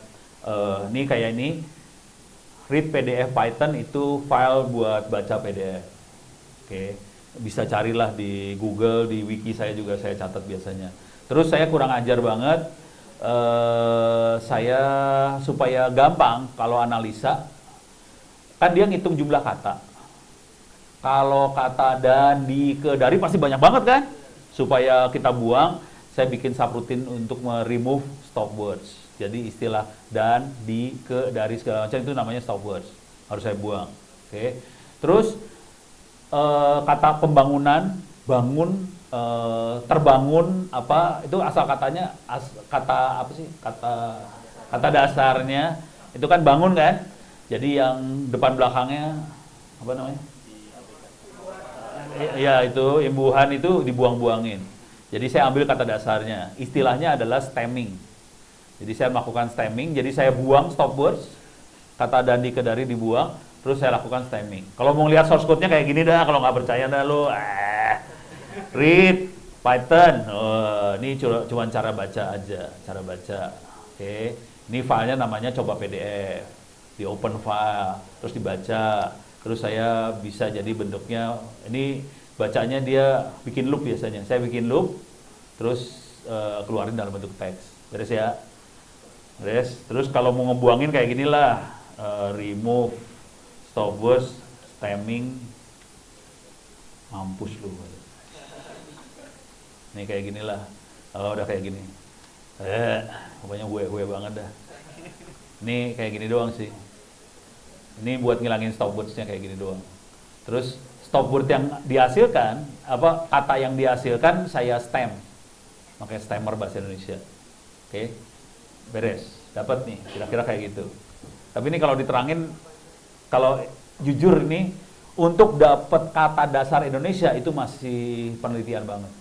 ini kayak ini. Read PDF Python itu file buat baca PDF. Oke. Bisa carilah di Google, di wiki saya juga saya catat biasanya. Terus saya kurang ajar banget. Saya supaya gampang kalau analisa, kan dia ngitung jumlah kata. Kalau kata dan, di, ke, dari pasti banyak banget kan? Supaya kita buang, saya bikin subroutine untuk remove stop words. Jadi istilah dan, di, ke, dari segala macam itu namanya stop words. Harus saya buang. Oke. Terus kata pembangunan, bangun, terbangun, apa itu asal katanya, kata apa sih? Kata dasarnya itu kan bangun kan? Jadi yang depan belakangnya apa namanya? Ya itu imbuhan itu dibuang-buangin. Jadi saya ambil kata dasarnya. Istilahnya adalah stemming. Jadi saya melakukan stemming. Jadi saya buang stop words. Kata dan, di, ke, dari dibuang. Terus saya lakukan stemming. Kalau mau lihat source code-nya kayak gini dah. Kalau nggak percaya dah lo. Read Python. Ini cuma cara baca aja. Cara baca. Oke. Ini filenya namanya coba PDF. Di open file. Terus dibaca. Terus saya bisa jadi bentuknya, ini bacanya dia bikin loop biasanya. Saya bikin loop, terus keluarin dalam bentuk teks. Beres ya? Beres. Terus kalau mau ngebuangin kayak gini lah, remove, stop words, stemming, mampus lu. Nih kayak gini lah. Oh, udah kayak gini. Pokoknya gue banget dah. Ini kayak gini doang sih. Ini buat ngilangin stop words-nya kayak gini doang. Terus stop word yang dihasilkan, apa kata yang dihasilkan saya stem. Makanya stemmer bahasa Indonesia. Oke. Beres. Dapat nih, kira-kira kayak gitu. Tapi ini kalau diterangin, kalau jujur ini untuk dapat kata dasar Indonesia itu masih penelitian banget.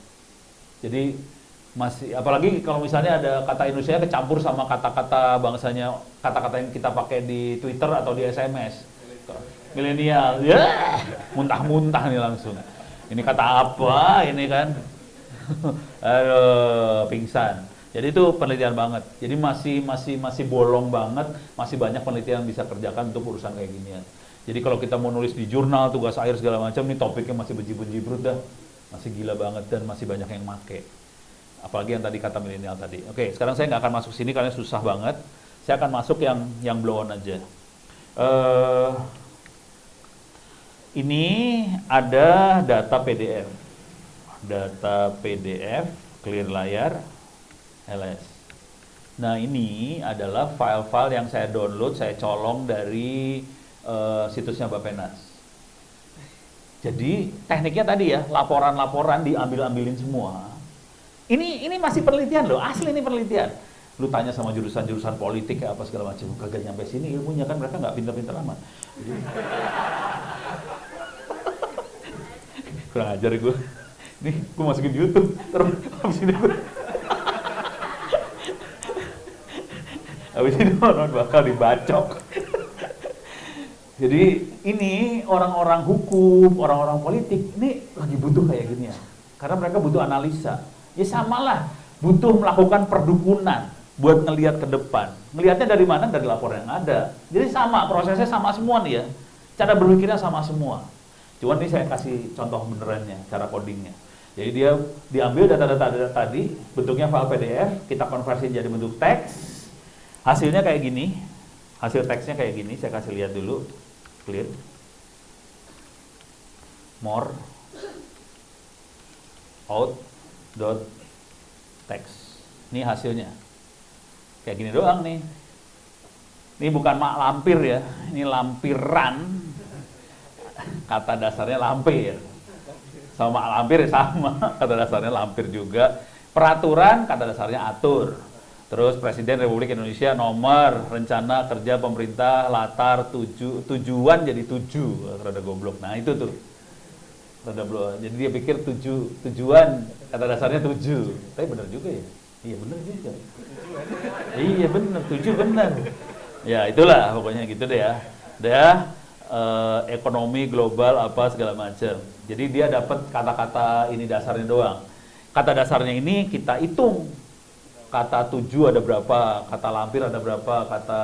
Jadi masih, apalagi kalau misalnya ada kata Indonesia kecampur sama kata-kata bangsanya, kata-kata yang kita pakai di Twitter atau di SMS. Milenial, ya, muntah-muntah nih langsung. Ini kata apa? Ini kan, aduh, pingsan. Jadi itu penelitian banget. Jadi masih bolong banget, masih banyak penelitian yang bisa kerjakan untuk urusan kayak ginian. Jadi kalau kita mau nulis di jurnal, tugas akhir segala macam, nih topiknya masih bejibun-jibrut dah, masih gila banget dan masih banyak yang make. Apalagi yang tadi kata milenial tadi. Oke, sekarang saya nggak akan masuk sini karena susah banget. Saya akan masuk yang blow on aja. Ini ada data PDF. Data PDF, clear layar, LS. Nah ini adalah file-file yang saya download, saya colong dari situsnya Bappenas. Jadi tekniknya tadi ya, laporan-laporan diambil-ambilin semua. Ini masih penelitian loh, asli ini penelitian. Lu tanya sama jurusan-jurusan politik apa segala macam, kagak nyampe sini ilmunya kan, mereka nggak pintar-pintar amat. Kurang ajar gue. Nih, gue masukin YouTube. Terus habis ini gue. Habis ini orang bakal dibacok. Jadi ini orang-orang hukum, orang-orang politik ini lagi butuh kayak gini ya. Karena mereka butuh analisa. Ya samalah butuh melakukan perdukunan buat ngelihat ke depan. Ngelihatnya dari mana? Dari laporan yang ada. Jadi sama, prosesnya sama semua nih ya. Cara berpikirnya sama semua. Cuman ini saya kasih contoh benerannya, cara codingnya. Jadi dia diambil data-data tadi, bentuknya file PDF, kita konversi jadi bentuk teks. Hasilnya kayak gini. Hasil teksnya kayak gini, saya kasih lihat dulu. Clear. More out dot text. Ini hasilnya. Kayak gini doang nih. Ini bukan mak lampir ya, ini lampiran. Kata dasarnya lampir. Sama mak lampir sama, kata dasarnya lampir juga. Peraturan, kata dasarnya atur. Terus Presiden Republik Indonesia nomor rencana kerja pemerintah latar tujuan jadi 7. Rada goblok. Nah itu tuh. Rada blok. Jadi dia pikir tujuan, kata dasarnya 7. Tapi benar juga ya. Iya benar juga. Iya benar, 7 benar. Ya itulah pokoknya gitu deh ya. Ekonomi global apa segala macam. Jadi dia dapat kata-kata ini dasarnya doang. Kata dasarnya ini kita hitung. Kata 7 ada berapa, kata lampir ada berapa, kata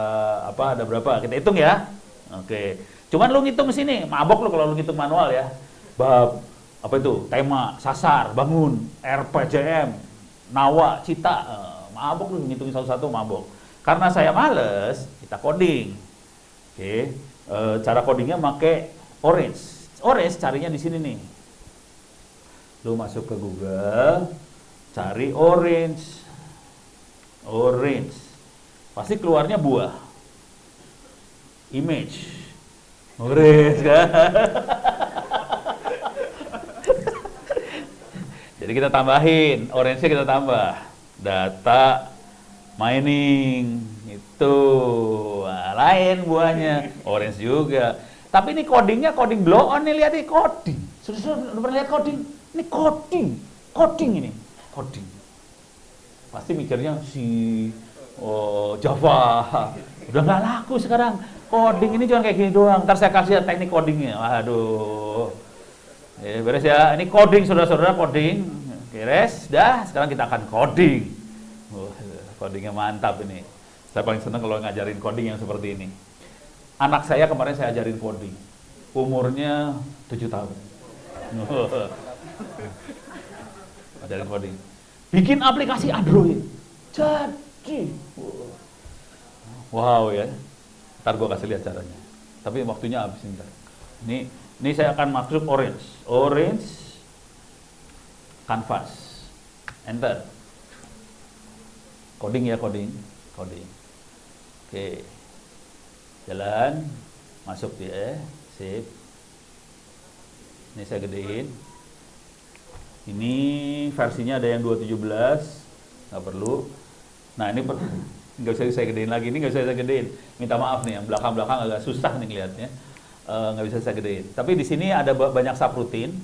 apa ada berapa. Kita hitung ya. Oke. Cuman lu ngitung sini, mabok lu kalau lu ngitung manual ya. Bab apa itu? Tema, sasar, bangun, RPJM, Nawa, Cita, mabok lu ngitungin satu-satu mabok. Karena saya males, kita coding. Oke, cara codingnya pakai Orange. Orange carinya di sini nih. Lu masuk ke Google, cari Orange. Orange. Pasti keluarnya buah. Image. Orange kan? Jadi kita tambahin, orange-nya kita tambah. Data mining itu lain buahnya, orange juga. Tapi ini codingnya coding blow on nih, lihat nih coding. Sudah pernah lihat coding? Ini coding ini, coding. Pasti mikirnya Java, udah nggak laku sekarang. Coding ini cuma kayak gini doang. Ntar saya kasih teknik codingnya. Waduh. Beres ya, ini coding saudara-saudara, coding. Beres, dah. Sekarang kita akan coding. Codingnya mantap ini. Saya paling senang kalau ngajarin coding yang seperti ini. Anak saya kemarin saya ajarin coding. Umurnya 7 tahun. Ajarin coding. Bikin aplikasi Android. Jadi. Wow ya. Ntar gue kasih lihat caranya. Tapi waktunya habis ntar. Ini saya akan masuk Orange Canvas. Enter. Coding ya, coding. Oke. Jalan, masuk dia, save. Ini saya gedein. Ini versinya ada yang 217, nggak perlu. Nah ini nggak usah saya gedein lagi, ini nggak usah saya gedein. Minta maaf nih, yang belakang-belakang agak susah nih ngeliatnya. Nggak bisa saya gedein. Tapi di sini ada banyak subroutine.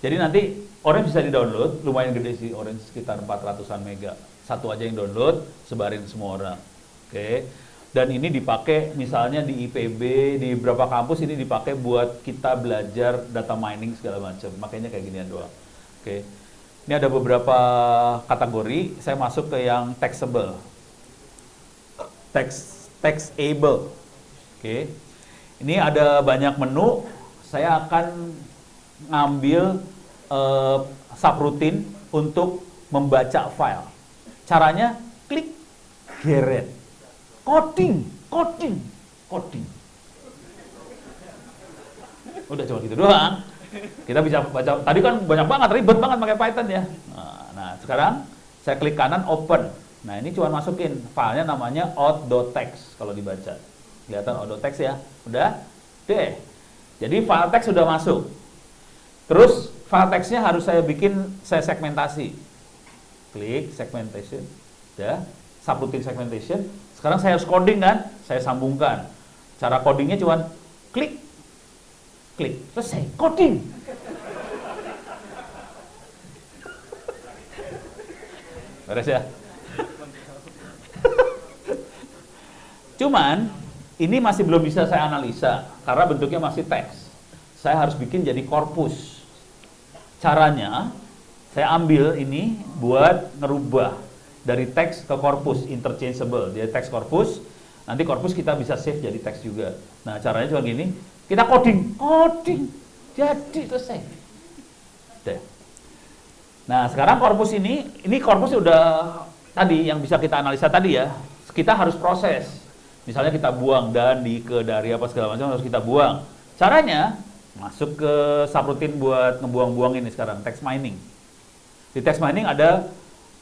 Jadi nanti Orange bisa di-download, lumayan gede sih Orange, sekitar 400-an mega. Satu aja yang download, sebarin semua orang. Oke. Dan ini dipakai misalnya di IPB, di beberapa kampus ini dipakai buat kita belajar data mining segala macam. Makanya kayak ginian doang. Oke. Ini ada beberapa kategori, saya masuk ke yang taxable. Taxable. Oke. Ini ada banyak menu, saya akan ngambil subroutine untuk membaca file. Caranya klik geret. Coding. Udah cuma gitu doang. Kita bisa baca, tadi kan banyak banget, ribet banget pakai Python ya. Nah, sekarang saya klik kanan open. Nah, ini cuma masukin filenya namanya out.txt kalau dibaca. Kelihatan out.txt ya. Udah? Deh. Jadi file teks sudah masuk. Terus file teksnya harus saya segmentasi. Klik segmentation. Ya. Subroutine segmentation. Sekarang saya harus coding kan? Saya sambungkan. Cara codingnya cuma klik. Selesai. Coding. Beres ya? Cuman ini masih belum bisa saya analisa karena bentuknya masih teks. Saya harus bikin jadi korpus. Caranya Saya ambil ini buat ngerubah dari teks ke korpus, interchangeable. Dia teks korpus, nanti korpus kita bisa save jadi teks juga. Nah, caranya cuma gini, kita coding, jadi selesai. Deh. Nah, sekarang korpus ini korpus udah tadi yang bisa kita analisa tadi ya. Kita harus proses. Misalnya kita buang dan ke dari apa segala macam harus kita buang. Caranya masuk ke subroutine buat ngebuang-buang ini sekarang, text mining. Di text mining ada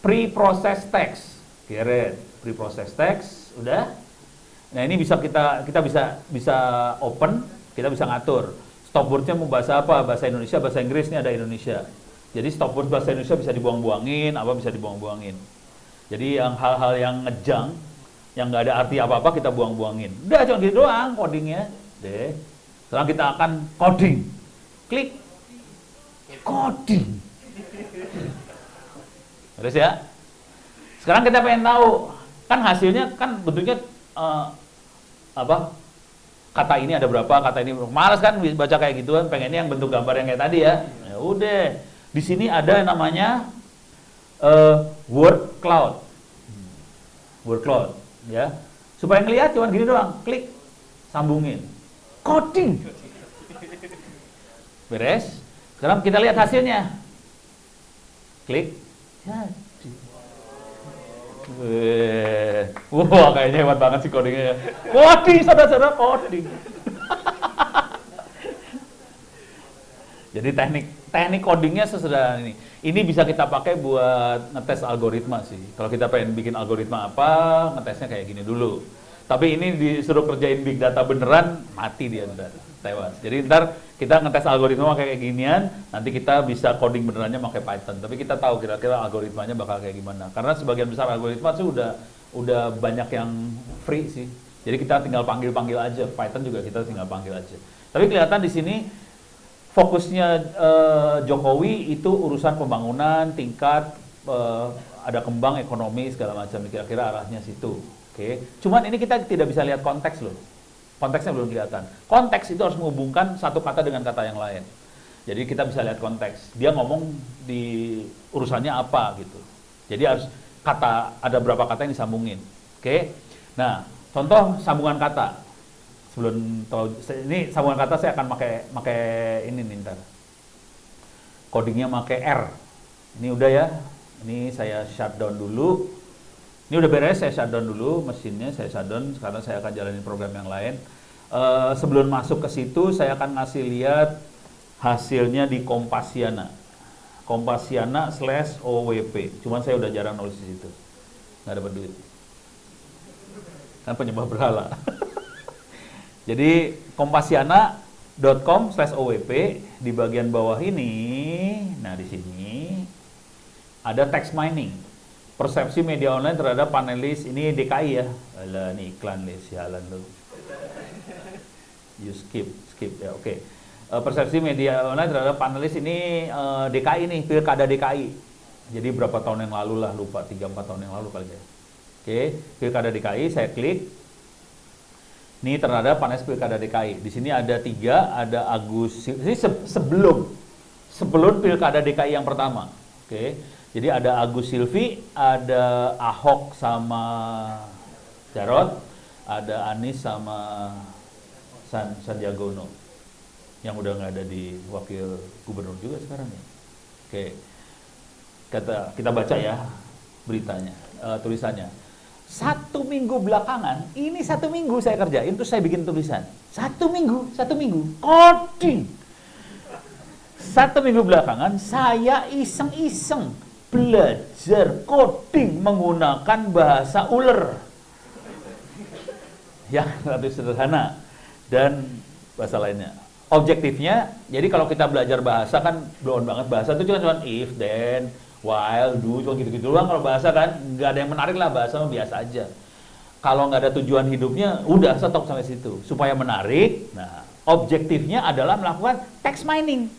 pre-process text. Pre-process text, udah. Nah, ini bisa kita bisa open, kita bisa ngatur. Stopwordnya mau bahasa apa? Bahasa Indonesia, bahasa Inggris, ini ada Indonesia. Jadi stopword bahasa Indonesia bisa dibuang-buangin, apa bisa dibuang-buangin. Jadi yang hal-hal yang ngejang, yang nggak ada arti apa-apa kita buang-buangin. Udah cuma gitu doang codingnya. Deh. Sekarang kita akan coding. Klik. Coding. Terus ya. Sekarang kita pengen tahu, kan hasilnya kan bentuknya apa? Kata ini ada berapa, kata ini berapa. Malas kan baca kayak gituan, pengennya yang bentuk gambar yang kayak tadi ya. Ya udah. Di sini ada yang namanya word cloud. Word cloud, ya. Supaya ngelihat cuman gini doang, klik, sambungin. Coding. Beres. Sekarang kita lihat hasilnya. Klik. Jadi. Wah, kayaknya hebat banget sih codingnya ya. Coding, saudara-saudara, coding. Jadi teknik codingnya sesederhana ini. Ini bisa kita pakai buat ngetes algoritma sih. Kalau kita pengen bikin algoritma apa, ngetesnya kayak gini dulu. Tapi ini disuruh kerjain big data beneran, mati dia ntar, tewas. Jadi ntar kita ngetes algoritma kayak ginian, nanti kita bisa coding benerannya pakai Python. Tapi kita tahu kira-kira algoritmanya bakal kayak gimana. Karena sebagian besar algoritma tuh udah banyak yang free sih. Jadi kita tinggal panggil-panggil aja. Python juga kita tinggal panggil aja. Tapi kelihatan di sini fokusnya Jokowi itu urusan pembangunan, tingkat, ada kembang ekonomi segala macam. Kira-kira arahnya situ. Oke. Cuman ini kita tidak bisa lihat konteks loh. Konteksnya belum kelihatan. Konteks itu harus menghubungkan satu kata dengan kata yang lain. Jadi kita bisa lihat konteks. Dia ngomong di urusannya apa gitu. Jadi harus ada berapa kata yang disambungin. Oke. Nah, contoh sambungan kata. Sebelum tahu ini sambungan kata saya akan pakai ini nih ntar. Codingnya pakai R. Ini udah ya. Ini saya shutdown dulu. Ini udah beres, saya shutdown dulu mesinnya, saya shutdown. Sekarang saya akan jalanin program yang lain. Sebelum masuk ke situ, saya akan ngasih lihat hasilnya di Kompasiana. Kompasiana/OWP. Cuman saya udah jarang nulis di situ. Nggak dapat duit. Kan penyembah berhala. Jadi kompasiana.com/OWP di bagian bawah ini, nah di sini ada text mining. Persepsi media online terhadap panelis, ini DKI ya. Alah, ini iklan nih, sialan lu. You skip ya, oke. Persepsi media online terhadap panelis ini DKI nih, Pilkada DKI. Jadi berapa tahun yang lalu lah, lupa, 3-4 tahun yang lalu kali ya. Oke, Pilkada DKI, saya klik. Ini terhadap panelis Pilkada DKI. Di sini ada 3, ada Agus, ini sebelum Pilkada DKI yang pertama. Oke. Jadi ada Agus Silvi, ada Ahok sama Jarot, ada Anies sama Sandiaga Uno. Yang udah nggak ada di wakil gubernur juga sekarang ya. Oke. Kita baca ya beritanya, tulisannya. 1 minggu belakangan, ini 1 minggu saya kerjain, terus saya bikin tulisan. 1 minggu, coding. 1 minggu belakangan, saya iseng-iseng belajar coding menggunakan bahasa uler. Ya, relatif sederhana. Dan bahasa lainnya. Objektifnya, jadi kalau kita belajar bahasa kan blown banget. Bahasa itu cuma if, then, while, do, cuma gitu-gitu doang. Kalau bahasa kan nggak ada yang menarik lah, bahasa mah biasa aja. Kalau nggak ada tujuan hidupnya, udah stop sampai situ. Supaya menarik, nah objektifnya adalah melakukan text mining.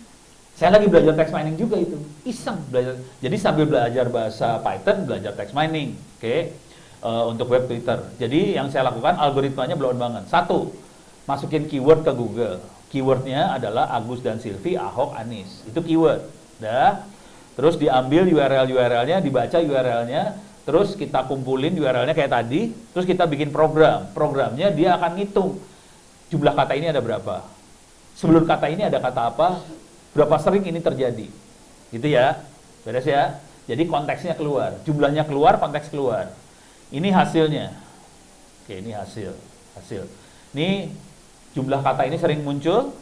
Saya lagi belajar text mining juga itu, iseng belajar. Jadi sambil belajar bahasa Python, belajar text mining, oke, untuk web Twitter. Jadi yang saya lakukan algoritmanya blown banget. 1, masukin keyword ke Google. Keywordnya adalah Agus dan Silvi, Ahok, Anies. Itu keyword. Dah. terus diambil URL-nya, dibaca URL-nya, terus kita kumpulin URL-nya kayak tadi, terus kita bikin programnya dia akan ngitung jumlah kata ini ada berapa, sebelum kata ini ada kata apa, berapa sering ini terjadi, gitu ya, beres ya. Jadi konteksnya keluar, jumlahnya keluar, konteks keluar. Ini hasilnya. Oke, ini hasil. Ini jumlah kata ini sering muncul,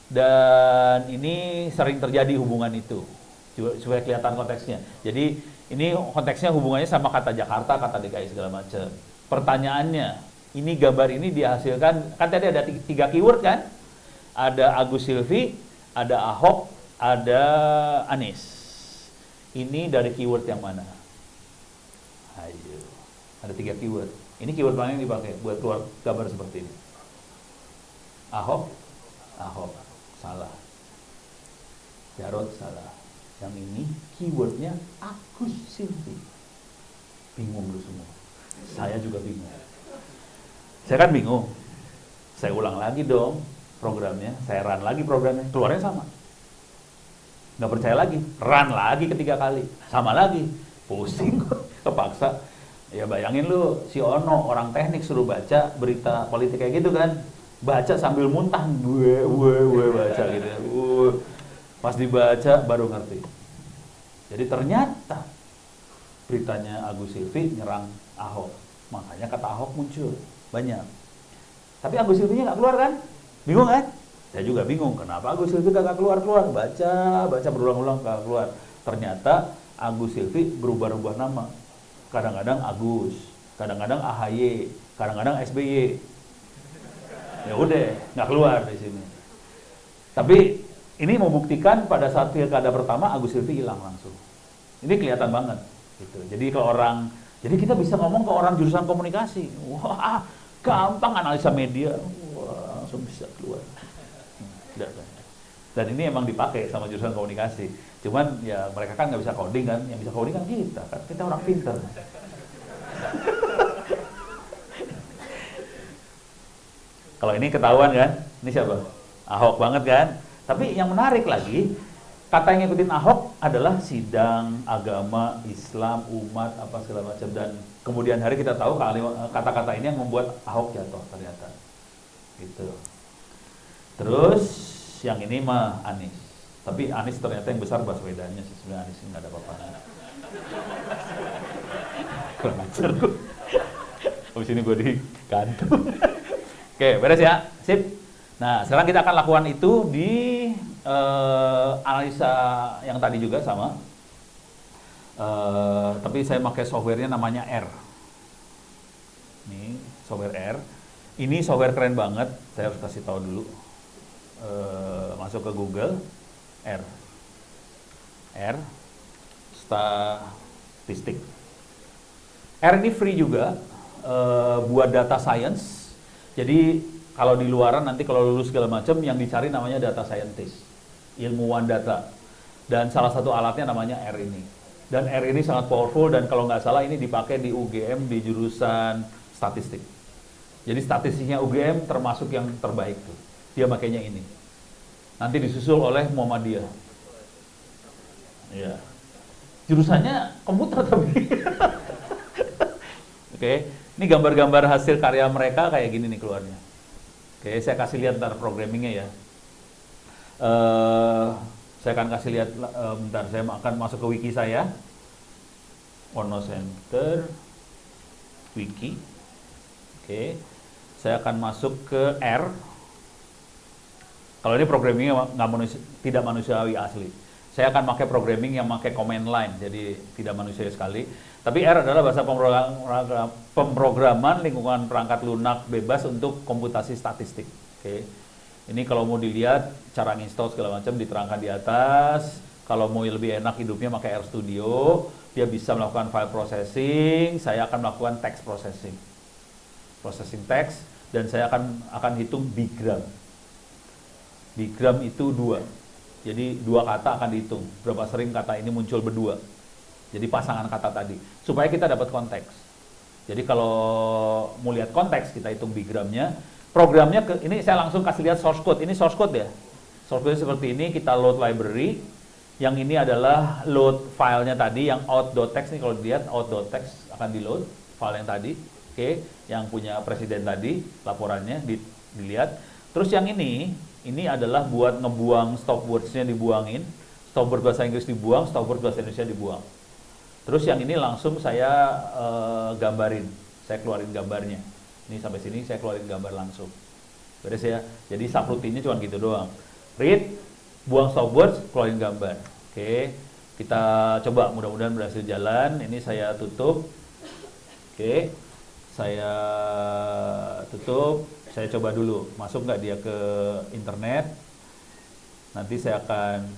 dan ini sering terjadi hubungan itu, supaya kelihatan konteksnya. Jadi ini konteksnya hubungannya sama kata Jakarta, kata DKI segala macam. Pertanyaannya, ini gambar ini dihasilkan, kan tadi ada 3 keyword kan? Ada Agus Silvi, ada Ahok, ada Anies. Ini dari keyword yang mana? Ayo, ada 3 keyword. Ini keyword mana yang dipakai buat keluar gambar seperti ini? Ahok, salah. Jarod, salah. Yang ini keywordnya Agus Silvi. Bingung lu semua. Saya juga bingung. Saya kan bingung. Saya ulang lagi dong programnya. Saya run lagi programnya. Keluarnya sama. Nggak percaya lagi. Run lagi ketiga kali. Sama lagi. Pusing. Kepaksa. Ya bayangin lu, si Ono, orang teknik suruh baca berita politik kayak gitu kan. Baca sambil muntah. Gue baca gitu. Pas dibaca baru ngerti. Jadi ternyata beritanya Agus Silvi nyerang Ahok. Makanya kata Ahok muncul banyak. Tapi Agus Silvinya nggak keluar kan? Bingung kan? Saya juga bingung. Kenapa Agus Silvi nggak keluar? Baca berulang-ulang nggak keluar. Ternyata Agus Silvi berubah-ubah nama. Kadang-kadang Agus, kadang-kadang AHY, kadang-kadang SBY. Ya udah, nggak keluar di sini. Tapi ini membuktikan pada saat pilkada pertama Agus Silvi hilang langsung. Ini kelihatan banget. Gitu. Jadi kita bisa ngomong ke orang jurusan komunikasi. Wah, gampang analisa media. Wah, langsung bisa keluar. Dan ini emang dipakai sama jurusan komunikasi. Cuman ya mereka kan nggak bisa coding kan. Yang bisa coding kan kita. Kan kita orang pintar. Kalau ini ketahuan kan? Ini siapa? Ahok banget kan? Tapi yang menarik lagi, kata yang ngikutin Ahok adalah sidang, agama, Islam, umat, apa segala macam. Dan kemudian hari kita tahu kata-kata ini yang membuat Ahok jatuh ternyata. Gitu. Terus yang ini mah Anies. Tapi Anies ternyata yang besar Baswedannya sih. Sebenarnya Anies nggak ada apa-apanya. Kurang ajar gue. Habis ini gue digantung. Oke, beres ya. Sip. Nah, sekarang kita akan lakukan itu di analisa yang tadi juga sama. Tapi saya pakai softwarenya namanya R. Ini software R. Ini software keren banget. Saya harus kasih tahu dulu. Masuk ke Google. R. Statistik. R ini free juga. Buat data science. Jadi kalau di luaran nanti kalau lulus segala macam yang dicari namanya data scientist, ilmuwan data. Dan salah satu alatnya namanya R ini. Dan R ini sangat powerful dan kalau nggak salah ini dipakai di UGM di jurusan statistik. Jadi statistiknya UGM termasuk yang terbaik tuh. Dia makainya ini. Nanti disusul oleh Muhammadiyah. Ya. Jurusannya komputer tapi. Oke. Ini gambar-gambar hasil karya mereka kayak gini nih keluarnya. Oke, saya kasih lihat ntar programmingnya ya. Saya akan kasih lihat, bentar, saya akan masuk ke wiki saya. Ono Center, wiki. Oke, saya akan masuk ke R. Kalau ini programmingnya tidak manusiawi asli. Saya akan pakai programming yang pakai command line, jadi tidak manusiawi sekali. Tapi R adalah bahasa pemrograman lingkungan perangkat lunak bebas untuk komputasi statistik. Oke. Ini kalau mau dilihat cara install segala macam diterangkan di atas. Kalau mau lebih enak hidupnya pakai RStudio, dia bisa melakukan file processing. Saya akan melakukan text processing, teks, dan saya akan hitung bigram. Bigram itu 2. Jadi 2 kata akan dihitung. Berapa sering kata ini muncul berdua. Jadi pasangan kata tadi, supaya kita dapat konteks. Jadi kalau mau lihat konteks, kita hitung bigramnya. Programnya, ini saya langsung kasih lihat source code. Ini source code ya. Source code seperti ini, kita load library. Yang ini adalah load filenya tadi, yang out.txt nih, kalau dilihat out.txt akan di load file yang tadi. Oke, yang punya presiden tadi laporannya dilihat. Terus yang ini adalah buat ngebuang stop words-nya, dibuangin. Stop word bahasa Inggris dibuang, stop word bahasa Indonesia dibuang. Terus yang ini langsung saya gambarin, saya keluarin gambarnya. Ini sampai sini saya keluarin gambar langsung. Beres ya. Jadi subroutine-nya cuma gitu doang. Read, buang stop words, keluarin gambar. Oke, kita coba, mudah-mudahan berhasil jalan. Ini saya tutup. Oke, saya tutup. Saya coba dulu, masuk nggak dia ke internet. Nanti saya akan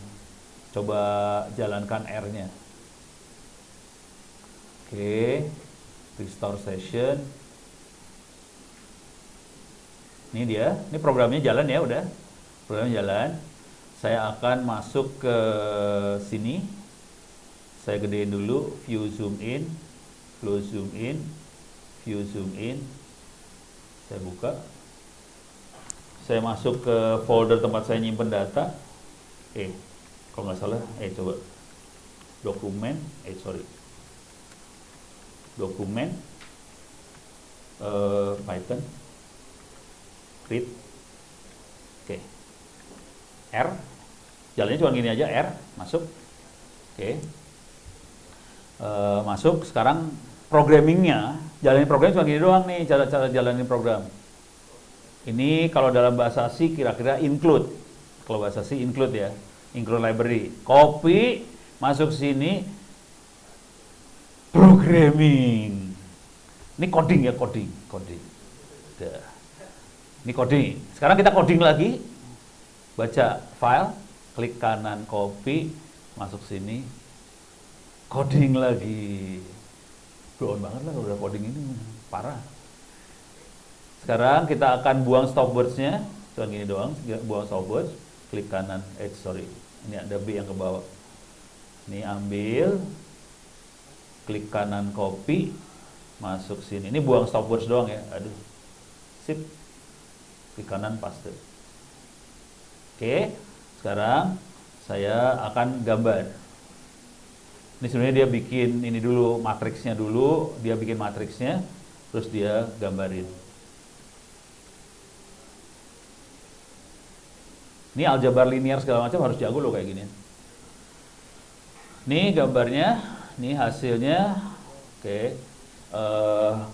coba jalankan R-nya. Oke, restore session. Ini dia, ini programnya jalan ya, udah. Programnya jalan. Saya akan masuk ke sini. Saya gedein dulu, view zoom in, flow zoom in, view zoom in. Saya buka. Saya masuk ke folder tempat saya nyimpen data. Kalau nggak salah, coba dokumen, dokumen, Python, read, R, jalannya cuma gini aja, R, masuk, masuk. Sekarang programmingnya, jalanin program cuma gini doang nih, cara jalanin program. Ini kalau dalam bahasa C kira-kira include. Kalau bahasa C include ya, include library. Copy, masuk sini, programming. Ini coding ya, coding. Ini coding. Sekarang kita coding lagi. Baca file, klik kanan copy, masuk sini, coding lagi. Blown banget lah kalau udah coding ini, parah. Sekarang kita akan buang stop words-nya, cuma gini doang, buang stop words, klik kanan, ini ada B yang ke bawah. Ini ambil, klik kanan copy, masuk sini. Ini buang stop words doang ya, aduh, sip, klik kanan paste. Oke, sekarang saya akan gambar. Ini sebenarnya dia bikin ini dulu, matriksnya dulu, dia bikin matriksnya, terus dia gambarin. Ini aljabar linear segala macam harus jago loh kayak gini. Ini gambarnya, ini hasilnya. Oke.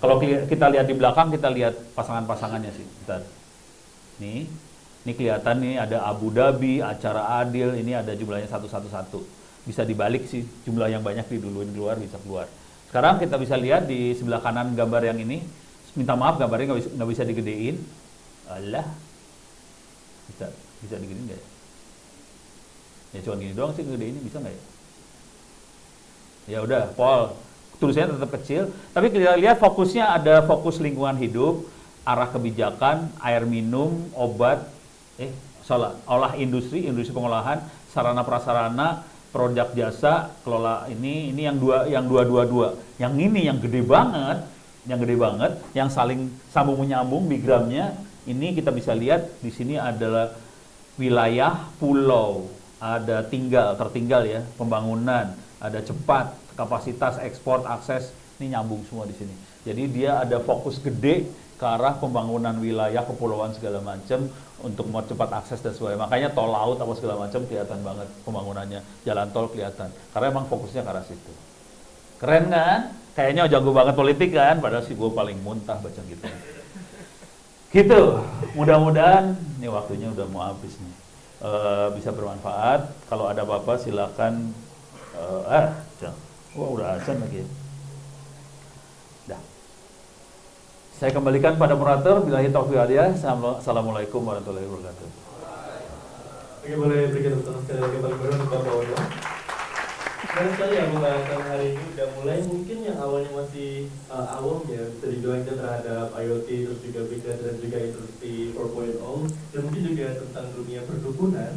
Kalau kita lihat di belakang, kita lihat pasangan-pasangannya sih. Bentar. Ini kelihatan nih ada Abu Dhabi, acara adil, ini ada jumlahnya 111. Bisa dibalik sih, jumlah yang banyak diduluin keluar, bisa keluar. Sekarang kita bisa lihat di sebelah kanan gambar yang ini. Minta maaf gambarnya nggak bisa digedein. Alah. Bisa digedein nggak ya? Ya cuma gini doang sih gedein ini, bisa nggak ya? Ya udah, Paul. Tulisannya tetap kecil, tapi kita lihat fokusnya ada fokus lingkungan hidup, arah kebijakan, air minum, obat, olah industri pengolahan, sarana prasarana, produk jasa, kelola ini yang dua. Yang ini yang gede banget, yang saling sambung menyambung digramnya. Ini kita bisa lihat di sini adalah wilayah, pulau, ada tertinggal ya, pembangunan, ada cepat, kapasitas, ekspor, akses, ini nyambung semua di sini. Jadi dia ada fokus gede ke arah pembangunan wilayah, kepulauan segala macam untuk mau cepat akses dan sebagainya. Makanya tol laut apa segala macam kelihatan banget pembangunannya, jalan tol kelihatan. Karena emang fokusnya ke arah situ. Keren kan? Kayaknya jago banget politik kan? Padahal sih gue paling muntah baca gitu. Gitu. Mudah-mudahan ini waktunya udah mau habis nih. Bisa bermanfaat. Kalau ada apa-apa silakan. Wah udah azan lagi ya. Dah. Saya kembalikan pada moderator. Billahi taufiq walhidayah. Assalamualaikum warahmatullahi wabarakatuh. Oke, boleh berikan tepuk tangan sekali lagi paling berdua untuk Bapak Wano. Banyak sekali yang pembahasan hari ini udah mulai, mungkin yang awalnya masih awam ya, bisa dibilang kita terhadap IoT, terus juga Big Data dan juga Industri 4.0, dan mungkin juga tentang dunia perdukunan.